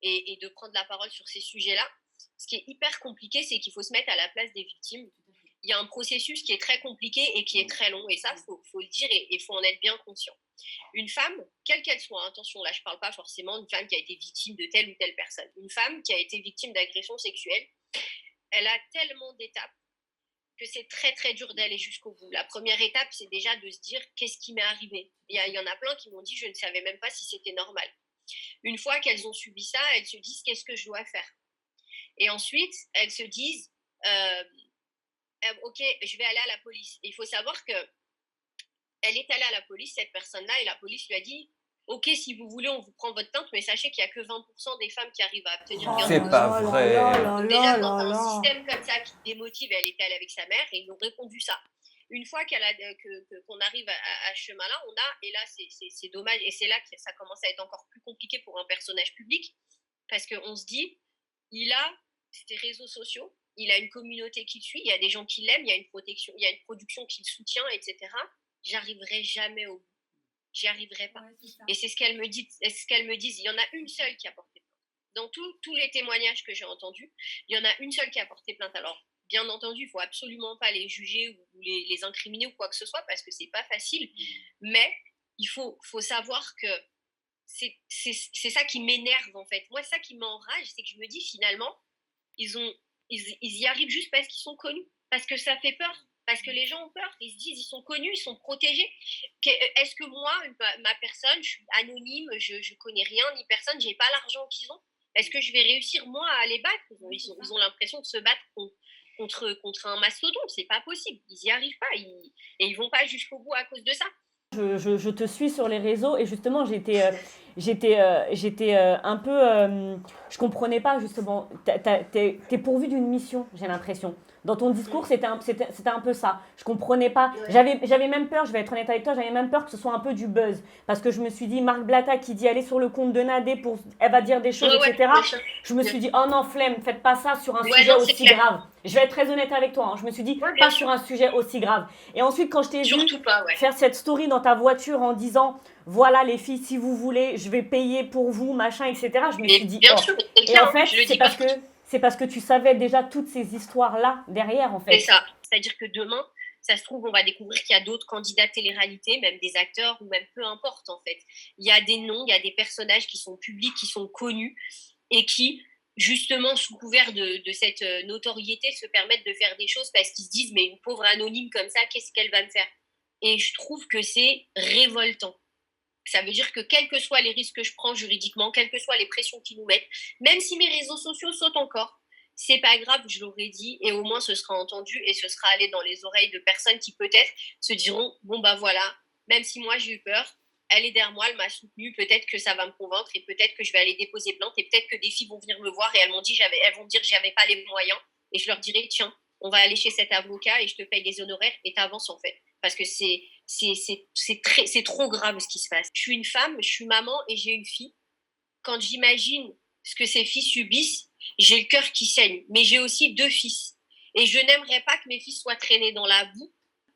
et de prendre la parole sur ces sujets-là. Ce qui est hyper compliqué, c'est qu'il faut se mettre à la place des victimes. Il y a un processus qui est très compliqué et qui est très long, et ça, faut le dire et il faut en être bien conscient. Une femme, quelle qu'elle soit, attention, là je parle pas forcément d'une femme qui a été victime de telle ou telle personne, une femme qui a été victime d'agression sexuelle, elle a tellement d'étapes que c'est très très dur d'aller jusqu'au bout. La première étape, c'est déjà de se dire qu'est-ce qui m'est arrivé. Il y en a plein qui m'ont dit je ne savais même pas si c'était normal. Une fois qu'elles ont subi ça, elles se disent qu'est-ce que je dois faire. Et ensuite, elles se disent ok, je vais aller à la police. Et il faut savoir que elle est allée à la police, cette personne-là, et la police lui a dit ok, si vous voulez, on vous prend votre plainte, mais sachez qu'il n'y a que 20% des femmes qui arrivent à obtenir gain de cause. C'est pas vrai. Déjà, quand tu as un système comme ça qui te démotive, elle était allée avec sa mère et ils ont répondu ça. Une fois qu'on arrive à ce chemin-là, et là c'est dommage, et c'est là que ça commence à être encore plus compliqué pour un personnage public, parce qu'on se dit, il a ses réseaux sociaux, il a une communauté qui le suit, il y a des gens qui l'aiment, il y a une protection, il y a une production qui le soutient, etc. J'arriverai jamais au bout. J'y arriverai pas. Ouais, et c'est ce qu'elle me dit. Il y en a une seule qui a porté plainte. Dans tous les témoignages que j'ai entendus, il y en a une seule qui a porté plainte. Alors, bien entendu, il ne faut absolument pas les juger ou les incriminer ou quoi que ce soit parce que c'est pas facile. Mais il faut savoir que c'est ça qui m'énerve en fait. Moi, ça qui m'enrage, c'est que je me dis finalement, ils y arrivent juste parce qu'ils sont connus, parce que ça fait peur. Parce que les gens ont peur, ils se disent, ils sont connus, ils sont protégés. Est-ce que moi, ma personne, je suis anonyme, je connais rien ni personne, j'ai pas l'argent qu'ils ont. Est-ce que je vais réussir moi à les battre ? Ils ont l'impression de se battre contre un mastodonte, c'est pas possible. Ils y arrivent pas et ils vont pas jusqu'au bout à cause de ça. Je te suis sur les réseaux et justement j'étais un peu, je comprenais pas justement. T'es pourvu d'une mission, j'ai l'impression. Dans ton discours, c'était un peu ça. Je comprenais pas. J'avais même peur, je vais être honnête avec toi, j'avais même peur que ce soit un peu du buzz. Parce que je me suis dit, Marc Blatta qui dit aller sur le compte de Nadé, elle va dire des choses, etc. Je me suis dit, oh non, flemme, faites pas ça sur un sujet aussi grave. Je vais être très honnête avec toi. Je me suis dit, pas sur un sujet aussi grave. Et ensuite, quand je t'ai vu faire cette story dans ta voiture en disant, voilà les filles, si vous voulez, je vais payer pour vous, machin, etc. Je me suis dit, et en fait, c'est parce que tu savais déjà toutes ces histoires-là derrière, en fait. C'est ça. C'est-à-dire que demain, ça se trouve, on va découvrir qu'il y a d'autres candidats télé-réalité, même des acteurs, ou même peu importe, en fait. Il y a des noms, il y a des personnages qui sont publics, qui sont connus, et qui, justement, sous couvert de cette notoriété, se permettent de faire des choses parce qu'ils se disent, mais une pauvre anonyme comme ça, qu'est-ce qu'elle va me faire ? Et je trouve que c'est révoltant. Ça veut dire que quels que soient les risques que je prends juridiquement, quelles que soient les pressions qu'ils nous mettent, même si mes réseaux sociaux sautent encore, c'est pas grave, je l'aurais dit, et au moins ce sera entendu et ce sera allé dans les oreilles de personnes qui peut-être se diront, bon bah voilà, même si moi j'ai eu peur, elle est derrière moi, elle m'a soutenue, peut-être que ça va me convaincre et peut-être que je vais aller déposer plainte et peut-être que des filles vont venir me voir et elles vont dire que j'avais pas les moyens et je leur dirai tiens, on va aller chez cet avocat et je te paye des honoraires et t'avances en fait. Parce que c'est trop grave ce qui se passe. Je suis une femme, je suis maman et j'ai une fille. Quand j'imagine ce que ces filles subissent, j'ai le cœur qui saigne. Mais j'ai aussi 2 fils. Et je n'aimerais pas que mes fils soient traînés dans la boue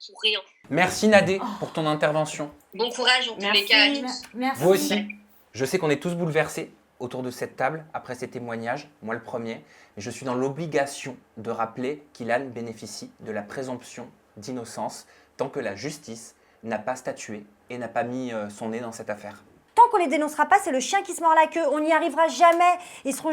pour rien. Merci Nadé pour ton intervention. Bon courage en tous les cas à tous. Merci. Vous aussi. Je sais qu'on est tous bouleversés autour de cette table après ces témoignages, moi le premier. Mais je suis dans l'obligation de rappeler qu'Ilan bénéficie de la présomption d'innocence tant que la justice n'a pas statué et n'a pas mis son nez dans cette affaire. Tant qu'on les dénoncera pas, c'est le chien qui se mord la queue. On n'y arrivera jamais. Ils seront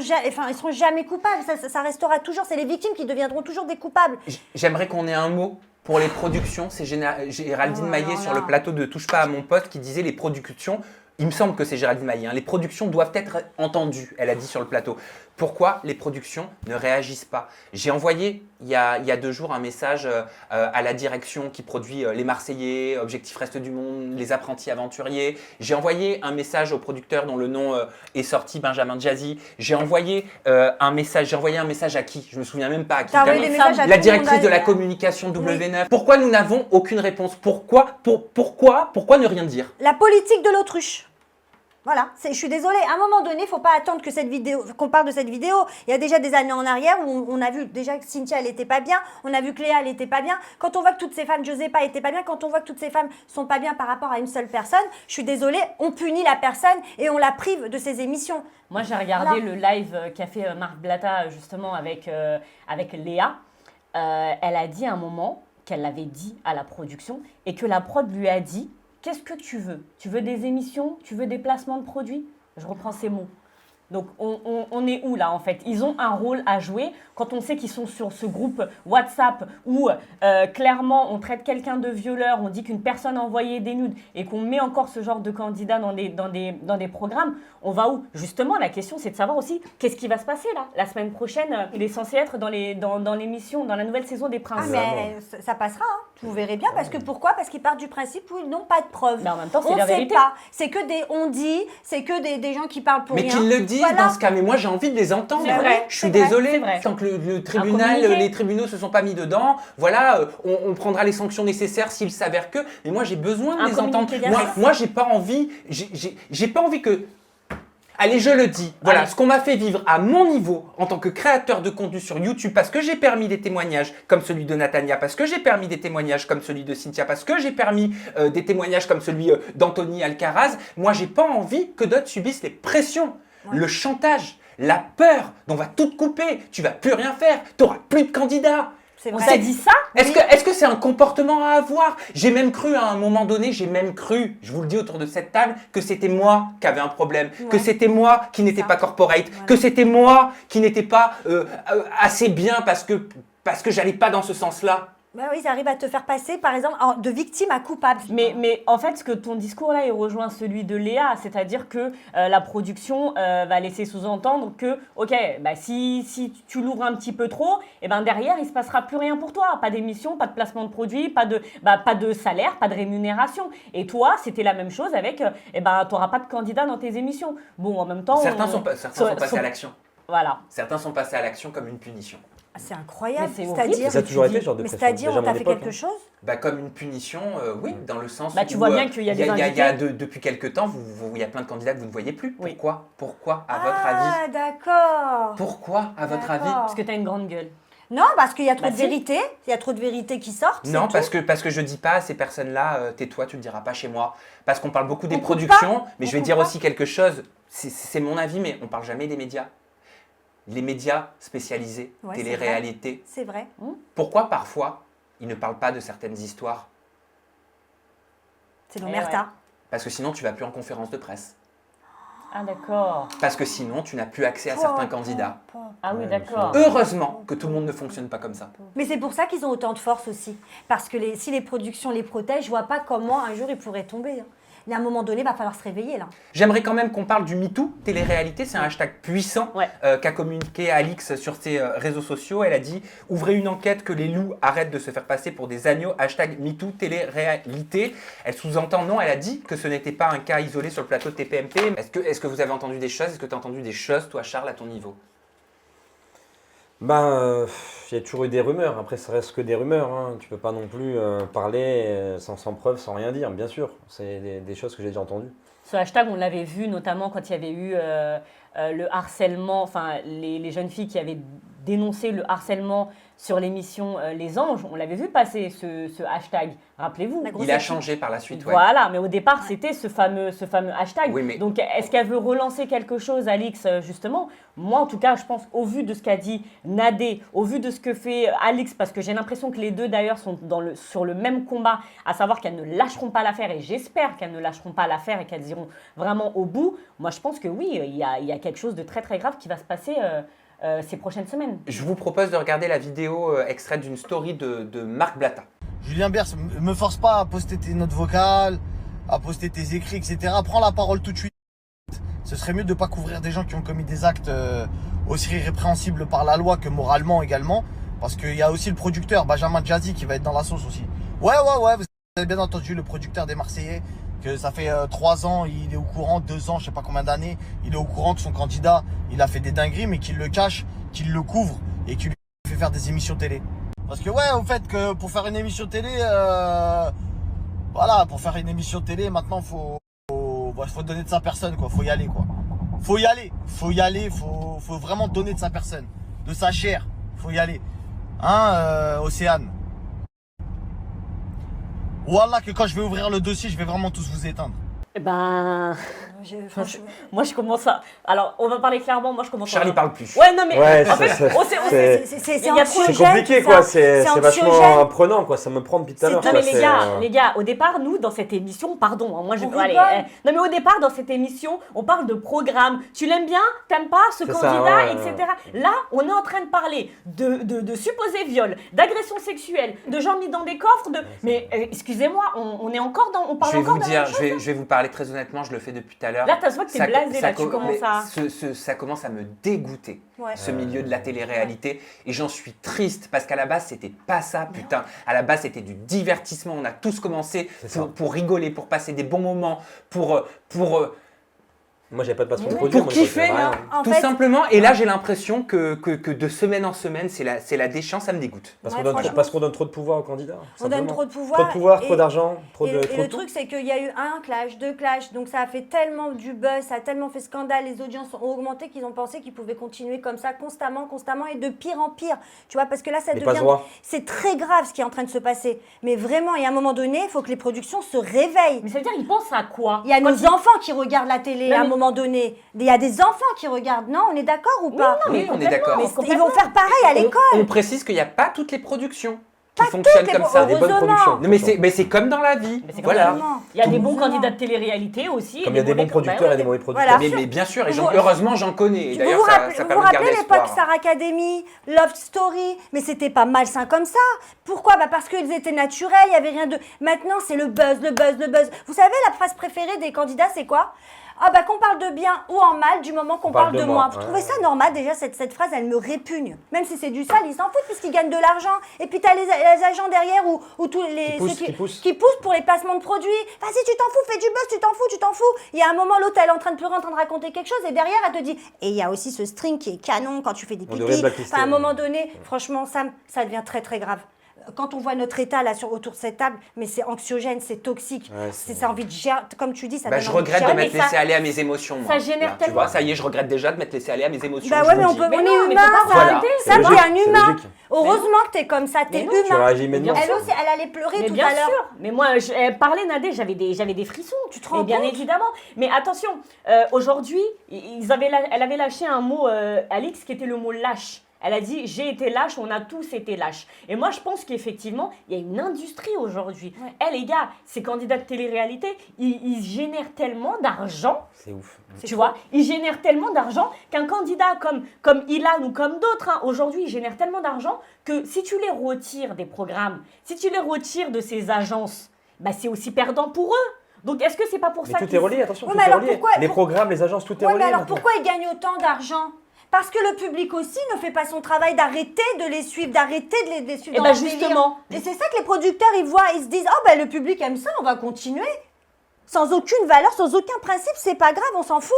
jamais coupables. Ça restera toujours. C'est les victimes qui deviendront toujours des coupables. J'aimerais qu'on ait un mot pour les productions. C'est Géraldine Maillet sur le plateau de Touche pas à mon poste qui disait les productions. Il me semble que c'est Géraldine Maillet. Les productions doivent être entendues, elle a dit sur le plateau. Pourquoi les productions ne réagissent pas? J'ai envoyé il y a 2 jours un message à la direction qui produit Les Marseillais, Objectif Reste du Monde, Les Apprentis Aventuriers. J'ai envoyé un message au producteur dont le nom est sorti, Benjamin Jazzy. J'ai envoyé un message à qui? Je me souviens même pas à qui. La directrice de la communication W9. Oui. Pourquoi nous n'avons aucune réponse? Pourquoi ne rien dire? La politique de l'autruche. Voilà, je suis désolée, à un moment donné, il ne faut pas attendre que qu'on parle de cette vidéo. Il y a déjà des années en arrière où on a vu déjà que Cynthia, elle n'était pas bien, on a vu que Léa, elle n'était pas bien. Quand on voit que toutes ces femmes, Josépa, n'étaient pas bien, quand on voit que toutes ces femmes ne sont pas bien par rapport à une seule personne, je suis désolée, on punit la personne et on la prive de ses émissions. Moi, j'ai regardé le live qu'a fait Marc Blatta, justement, avec Léa. Elle a dit à un moment qu'elle l'avait dit à la production et que la prod lui a dit: qu'est-ce que tu veux? Tu veux des émissions? Tu veux des placements de produits? Je reprends ces mots. Donc, on est où là en fait? Ils ont un rôle à jouer quand on sait qu'ils sont sur ce groupe WhatsApp où clairement on traite quelqu'un de violeur, on dit qu'une personne a envoyé des nudes et qu'on met encore ce genre de candidats dans des programmes. On va où? Justement, la question c'est de savoir aussi qu'est-ce qui va se passer là. La semaine prochaine, il est censé être dans l'émission, dans la nouvelle saison des Princes. Ah mais ça passera, hein. Vous verrez bien. Parce que pourquoi? Parce qu'ils partent du principe où ils n'ont pas de preuves. Mais en même temps, c'est la vérité. C'est que c'est que des gens qui parlent pour rien. Mais qu'ils le disent dans ce cas. Mais moi, j'ai envie de les entendre. Je suis désolée. Tant que le tribunal, les tribunaux se sont pas mis dedans, voilà, on prendra les sanctions nécessaires s'il s'avère que. Mais moi, j'ai besoin de les entendre. Moi, j'ai pas envie que. Allez, je le dis, voilà, ce qu'on m'a fait vivre à mon niveau en tant que créateur de contenu sur YouTube, parce que j'ai permis des témoignages comme celui de Natania, parce que j'ai permis des témoignages comme celui de Cynthia, parce que j'ai permis des témoignages comme celui d'Anthony Alcaraz, moi, j'ai pas envie que d'autres subissent les pressions, le chantage, la peur, dont on va tout couper, tu vas plus rien faire, tu n'auras plus de candidats. On t'a dit ça? Est-ce que c'est un comportement à avoir? J'ai même cru à un moment donné, je vous le dis autour de cette table, que c'était moi qui avais un problème, que c'était moi qui n'étais pas corporate, que c'était moi qui n'étais pas assez bien parce que j'allais pas dans ce sens-là. Bah oui, ça arrive à te faire passer, par exemple, de victime à coupable. Mais en fait, ce que ton discours là, il rejoint celui de Léa, c'est-à-dire que la production va laisser sous-entendre que, ok, bah, si tu l'ouvres un petit peu trop, et ben derrière, il se passera plus rien pour toi. Pas d'émission, pas de placement de produits, pas de salaire, pas de rémunération. Et toi, c'était la même chose avec, tu n'auras pas de candidat dans tes émissions. Bon, en même temps... Certains sont passés à l'action. Voilà. Certains sont passés à l'action comme une punition. C'est incroyable. Ça a toujours été ce genre de pression. C'est-à-dire, on t'a fait quelque chose? Comme une punition, oui, dans le sens où... tu vois bien qu'il y a des invités. Depuis quelques temps, il y a plein de candidats que vous ne voyez plus. Oui. Pourquoi, à votre avis? Ah, d'accord. Pourquoi, à votre avis? Parce que tu as une grande gueule. Non, parce qu'il y a trop de vérité. Il y a trop de vérité qui sortent. Non, parce que je dis pas à ces personnes-là, tais-toi, tu ne le diras pas chez moi. Parce qu'on parle beaucoup des productions, mais je vais dire aussi quelque chose. C'est mon avis, mais on ne parle jamais des médias. Les médias spécialisés, télé-réalité. C'est vrai. Pourquoi parfois ils ne parlent pas de certaines histoires? C'est l'omerta. Parce que sinon tu vas plus en conférence de presse. Ah d'accord. Parce que sinon tu n'as plus accès à certains candidats. Ah oui d'accord. Heureusement que tout le monde ne fonctionne pas comme ça. Mais c'est pour ça qu'ils ont autant de force aussi. Parce que si les productions les protègent, je vois pas comment un jour ils pourraient tomber. Il y a un moment donné, il va falloir se réveiller là. J'aimerais quand même qu'on parle du MeToo, télé-réalité. C'est un hashtag puissant qu'a communiqué Alix sur ses réseaux sociaux. Elle a dit « Ouvrez une enquête, que les loups arrêtent de se faire passer pour des agneaux. Hashtag MeToo, télé-réalité. » Elle sous-entend, non, elle a dit que ce n'était pas un cas isolé sur le plateau de TPMP. Est-ce que vous avez entendu des choses? Est-ce que tu as entendu des choses, toi, Charles, à ton niveau? Il y a toujours eu des rumeurs. Après, ça reste que des rumeurs. Hein. Tu peux pas non plus parler sans preuve, sans rien dire, bien sûr. C'est des choses que j'ai déjà entendues. Ce hashtag, on l'avait vu notamment quand il y avait eu le harcèlement, enfin les jeunes filles qui avaient dénoncé le harcèlement sur l'émission Les Anges. On l'avait vu passer ce hashtag, rappelez-vous. Il a changé par la suite, ouais. Voilà, mais au départ, c'était ce fameux hashtag. Oui, mais... Donc, est-ce qu'elle veut relancer quelque chose, Alix, justement? Moi, en tout cas, je pense, au vu de ce qu'a dit Nadé, au vu de ce que fait Alix, parce que j'ai l'impression que les deux, d'ailleurs, sont sur le même combat, à savoir qu'elles ne lâcheront pas l'affaire, et j'espère qu'elles ne lâcheront pas l'affaire et qu'elles iront vraiment au bout. Moi, je pense que oui, il y a quelque chose de très, très grave qui va se passer ces prochaines semaines. Je vous propose de regarder la vidéo extraite d'une story de Marc Blatta. Julien Bers, me force pas à poster tes notes vocales, à poster tes écrits, etc. Prends la parole tout de suite. Ce serait mieux de ne pas couvrir des gens qui ont commis des actes aussi répréhensibles par la loi que moralement également. Parce qu'il y a aussi le producteur, Benjamin Jazzy, qui va être dans la sauce aussi. Ouais, vous avez bien entendu le producteur des Marseillais, que ça fait 3 ans, il est au courant, 2 ans, je sais pas combien d'années, il est au courant que son candidat, il a fait des dingueries, mais qu'il le cache, qu'il le couvre et qu'il lui fait faire des émissions télé. Parce que ouais, au fait que pour faire une émission télé, voilà, pour faire une émission télé, maintenant faut donner de sa personne, quoi. Faut y aller, quoi. Faut vraiment donner de sa personne, de sa chair. Faut y aller, hein, Océane. Wallah que quand je vais ouvrir le dossier, je vais vraiment tous vous éteindre. Eh ben, moi je commence à... Alors, on va parler clairement, moi je commence Charlie à... parle plus. Ouais, non mais ouais, en fait, c'est compliqué, quoi. C'est vachement prenant, quoi. Ça me prend depuis tout à l'heure. Non mais les gars, au départ, nous, dans cette émission, pardon, hein, moi je... Allez, non mais au départ, dans cette émission, on parle de programme. Tu l'aimes bien? T'aimes pas ce candidat, etc. Là, on est en train de parler de supposés viols, d'agressions sexuelles, de gens mis dans des coffres, Mais excusez-moi, on est encore dans... On parle encore de la même chose, je vais vous parler très honnêtement, je le fais depuis tout à l'heure. Là, t'as vu que t'es blasé, là, tu commences à... Ça commence à me dégoûter, ce milieu de la télé-réalité. Et j'en suis triste, parce qu'à la base, c'était pas ça, putain. À la base, c'était du divertissement. On a tous commencé pour rigoler, pour passer des bons moments, pour moi, j'avais pas de patron de produit. Pour kiffer, tout simplement. Et là, j'ai l'impression que de semaine en semaine, c'est la déchéance, ça me dégoûte. Parce qu'on donne trop de pouvoir aux candidats. On donne trop de pouvoir. Trop de pouvoir, trop d'argent, trop de... Et le truc, c'est qu'il y a eu 1 clash, 2 clashs, donc ça a fait tellement du buzz, ça a tellement fait scandale, les audiences ont augmenté qu'ils ont pensé qu'ils pouvaient continuer comme ça constamment et de pire en pire. Tu vois, parce que là, ça devient... C'est très grave ce qui est en train de se passer. Mais vraiment, il y a un moment donné, il faut que les productions se réveillent. Mais ça veut dire, ils pensent à quoi? Il y a nos enfants qui regardent la télé à un moment donné. Il y a des enfants qui regardent, non? On est d'accord ou pas? Oui, on est d'accord. Ils vont faire pareil à l'école. On précise qu'il n'y a pas toutes les productions qui fonctionnent comme ça. Des bonnes productions. Non, mais c'est comme dans la vie. Voilà. Il y a des bons candidats de télé-réalité aussi. Comme il y a des bons producteurs et des mauvais producteurs. Mais bien sûr, et heureusement j'en connais. Vous vous rappelez l'époque Star Academy, Love Story, mais c'était pas malsain comme ça. Pourquoi? Parce qu'ils étaient naturels, il n'y avait rien de... Maintenant, c'est le buzz. Vous savez, la phrase préférée des candidats, c'est quoi? Qu'on parle de bien ou en mal du moment qu'on parle de moi. Vous trouvez ça normal? Déjà, cette phrase, elle me répugne. Même si c'est du sale, ils s'en foutent puisqu'ils gagnent de l'argent. Et puis, tu as les agents derrière ou tous les... Qui poussent pour les placements de produits. Vas-y, tu t'en fous, fais du buzz, tu t'en fous. Il y a un moment, l'autre, elle est en train de pleurer, en train de raconter quelque chose. Et derrière, elle te dit... Et il y a aussi ce string qui est canon quand tu fais des pipis. À un moment donné, franchement, Sam, ça devient très, très grave. Quand on voit notre état là autour de cette table, mais c'est anxiogène, c'est toxique, c'est envie de gérer, comme tu dis, ça donne je regrette de m'être laissé aller à mes émotions. Ça génère tellement. Tu vois, ça y est, je regrette déjà de m'être laissé aller à mes émotions. Bah ouais, mais on est humain, ça, t'es un humain. Heureusement que t'es comme ça, t'es humain. Elle aussi, elle allait pleurer tout à l'heure. Mais moi, parlais Nadé, j'avais des frissons. Tu te rends compte? Bien évidemment. Mais attention, aujourd'hui, elle avait lâché un mot, Alix, qui était le mot lâche. Elle a dit « j'ai été lâche, on a tous été lâches ». Et moi, je pense qu'effectivement, il y a une industrie aujourd'hui. Ouais. Les gars, ces candidats de télé-réalité, ils génèrent tellement d'argent. C'est ouf. Tu vois, ils génèrent tellement d'argent qu'un candidat comme Ilan ou comme d'autres, aujourd'hui, ils génèrent tellement d'argent que si tu les retires des programmes, si tu les retires de ces agences, c'est aussi perdant pour eux. Donc est-ce que c'est pas pour Mais ça tout qu'ils- est relié, attention, Ouais, tout mais est alors relié. pourquoi- Les programmes, les agences, tout est Ouais, relié. mais alors maintenant. pourquoi ils gagnent autant d'argent? Parce que le public aussi ne fait pas son travail d'arrêter de les suivre, d'arrêter de les suivre Eh dans ben, leur délire. justement. Et c'est ça que les producteurs, ils voient, ils se disent, oh ben le public aime ça, on va continuer. Sans aucune valeur, sans aucun principe, c'est pas grave, on s'en fout.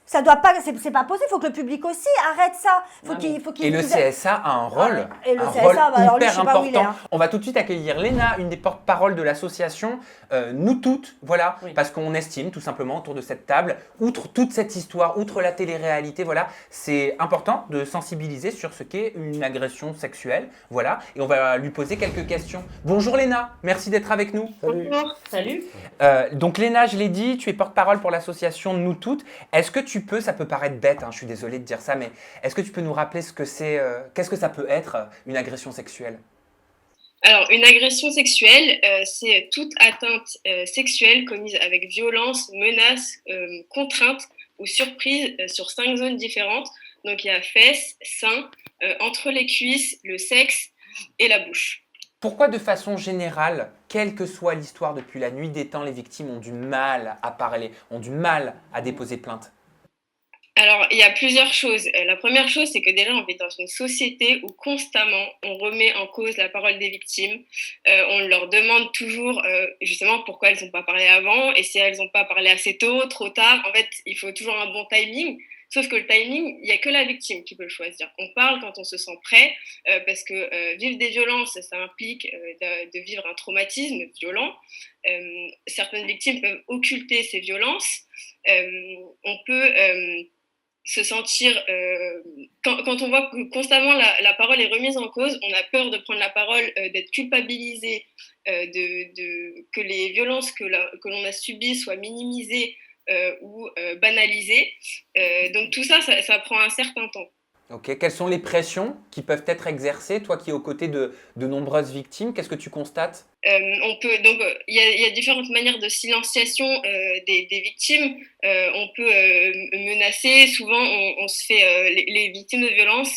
Ça doit pas, c'est pas possible, il faut que le public aussi arrête ça. Faut qu'il Et le CSA a un rôle, et le un CSA, rôle bah alors lui, hyper je sais pas où il est, important. hein. On va tout de suite accueillir Léna, une des porte-paroles de l'association Nous Toutes, voilà, parce qu'on estime tout simplement autour de cette table, outre toute cette histoire, outre la télé-réalité, voilà, c'est important de sensibiliser sur ce qu'est une agression sexuelle, voilà, et on va lui poser quelques questions. Bonjour Léna, merci d'être avec nous. Salut. Salut. Donc Léna, je l'ai dit, tu es porte-parole pour l'association Nous Toutes. Est-ce que tu peux, ça peut paraître bête, hein, je suis désolée de dire ça, mais est-ce que tu peux nous rappeler ce que c'est, qu'est-ce que ça peut être une agression sexuelle? Alors, une agression sexuelle, c'est toute atteinte sexuelle commise avec violence, menace, contrainte ou surprise sur 5 zones différentes. Donc, il y a fesses, seins, entre les cuisses, le sexe et la bouche. Pourquoi de façon générale, quelle que soit l'histoire depuis la nuit des temps, les victimes ont du mal à parler, ont du mal à déposer plainte? Alors, il y a plusieurs choses. La première chose, c'est que déjà, on vit dans une société où constamment, on remet en cause la parole des victimes. On leur demande toujours, justement, pourquoi elles n'ont pas parlé avant, et si elles n'ont pas parlé assez tôt, trop tard. En fait, il faut toujours un bon timing. Sauf que le timing, il n'y a que la victime qui peut le choisir. On parle quand on se sent prêt, parce que vivre des violences, ça implique de vivre un traumatisme violent. Certaines victimes peuvent occulter ces violences. On peut se sentir, quand on voit que constamment la parole est remise en cause, on a peur de prendre la parole, d'être culpabilisé, que les violences que l'on a subies soient minimisées ou banalisées. Donc tout ça, ça prend un certain temps. Ok. Quelles sont les pressions qui peuvent être exercées, toi qui es aux côtés de nombreuses victimes, qu'est-ce que tu constates? On peut donc il y a différentes manières de silenciation des victimes. On peut menacer. Souvent, on se fait les victimes de violences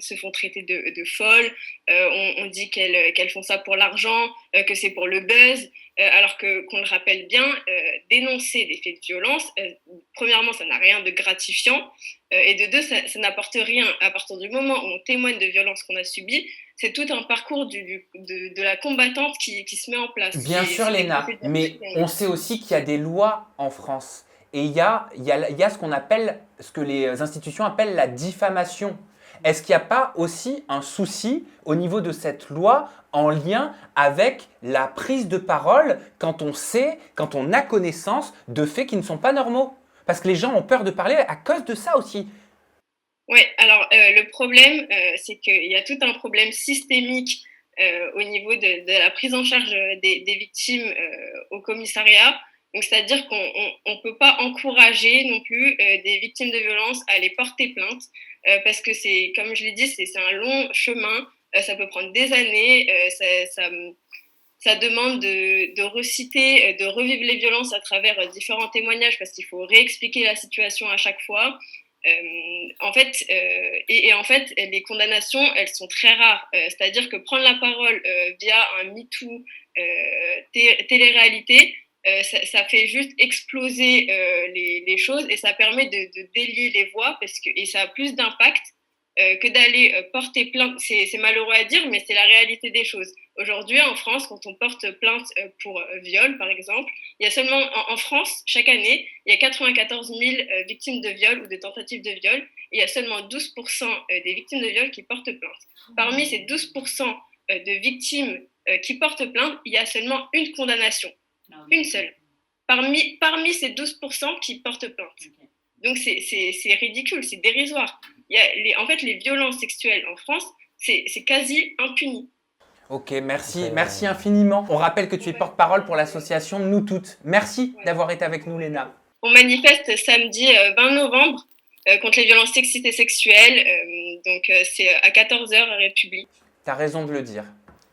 se font traiter de folles. On dit qu'elles font ça pour l'argent, que c'est pour le buzz. Alors qu'on le rappelle bien, dénoncer des faits de violence, premièrement, ça n'a rien de gratifiant, et de deux, ça n'apporte rien. À partir du moment où on témoigne de violences qu'on a subies, c'est tout un parcours de la combattante qui se met en place. Bien sûr, Léna, mais on sait aussi qu'il y a des lois en France. Et il y a ce qu'on appelle, ce que les institutions appellent la diffamation. Est-ce qu'il n'y a pas aussi un souci au niveau de cette loi en lien avec la prise de parole quand on sait, quand on a connaissance de faits qui ne sont pas normaux? Parce que les gens ont peur de parler à cause de ça aussi. Oui, alors le problème, c'est qu'il y a tout un problème systémique au niveau de la prise en charge des victimes au commissariat. Donc, c'est-à-dire qu'on ne peut pas encourager non plus des victimes de violences à aller porter plainte parce que c'est, comme je l'ai dit, c'est un long chemin. Ça peut prendre des années. Ça demande de reciter, de revivre les violences à travers différents témoignages parce qu'il faut réexpliquer la situation à chaque fois. En fait, les condamnations, elles sont très rares. C'est-à-dire que prendre la parole via un MeToo télé-réalité, ça fait juste exploser les choses et ça permet de délier les voix et ça a plus d'impact que d'aller porter plainte. C'est malheureux à dire, mais c'est la réalité des choses. Aujourd'hui, en France, quand on porte plainte pour viol, par exemple, il y a seulement, en France, chaque année, il y a 94 000 victimes de viol ou de tentatives de viol, et il y a seulement 12% des victimes de viol qui portent plainte. Parmi ces 12% de victimes qui portent plainte, il y a seulement une condamnation, une seule. Parmi ces 12% qui portent plainte. Donc c'est ridicule, c'est dérisoire. En fait, les violences sexuelles en France, c'est quasi impuni. Ok, merci infiniment. On rappelle que tu es porte-parole pour l'association Nous Toutes. Merci d'avoir été avec nous, Léna. On manifeste samedi 20 novembre contre les violences sexistes et sexuelles. Donc c'est à 14h à République. Tu as raison de le dire.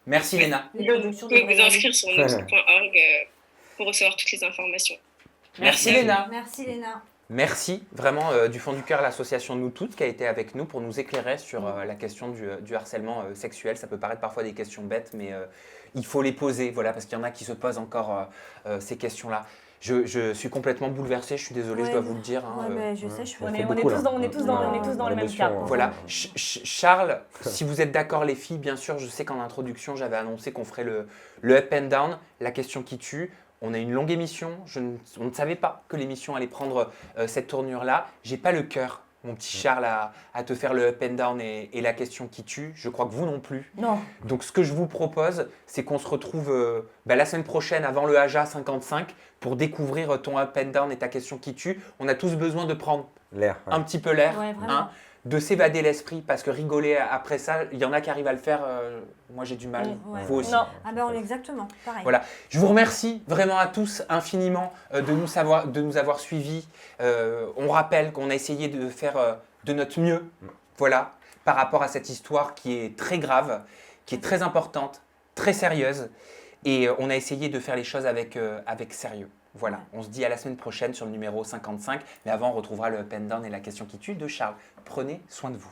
Merci, Léna. Vous pouvez vous inscrire sur nous.org pour recevoir toutes les informations. Merci, Léna. Merci, Léna. Merci vraiment du fond du cœur l'association Nous Toutes qui a été avec nous pour nous éclairer sur la question du harcèlement sexuel. Ça peut paraître parfois des questions bêtes, mais il faut les poser, voilà, parce qu'il y en a qui se posent encore ces questions-là. Je suis complètement bouleversé, je suis désolé, je dois vous le dire. Hein, mais je sais, on est tous dans le même cas. Voilà. Charles, si vous êtes d'accord les filles, bien sûr, je sais qu'en introduction, j'avais annoncé qu'on ferait le up and down, la question qui tue. On a une longue émission, on ne savait pas que l'émission allait prendre cette tournure-là. J'ai pas le cœur, mon petit Charles, à te faire le up and down et la question qui tue. Je crois que vous non plus. Non. Donc ce que je vous propose, c'est qu'on se retrouve la semaine prochaine avant le AJA 55 pour découvrir ton up and down et ta question qui tue. On a tous besoin de prendre un petit peu l'air, de s'évader l'esprit, parce que rigoler après ça, il y en a qui arrivent à le faire. Moi, j'ai du mal. Vous aussi. Non. Ah ben exactement, pareil. Voilà. Je vous remercie vraiment à tous infiniment de nous avoir suivis. On rappelle qu'on a essayé de faire de notre mieux, voilà, par rapport à cette histoire qui est très grave, qui est très importante, très sérieuse, et on a essayé de faire les choses avec sérieux. Voilà, on se dit à la semaine prochaine sur le numéro 55, mais avant on retrouvera le up and down et la question qui tue de Charles. Prenez soin de vous.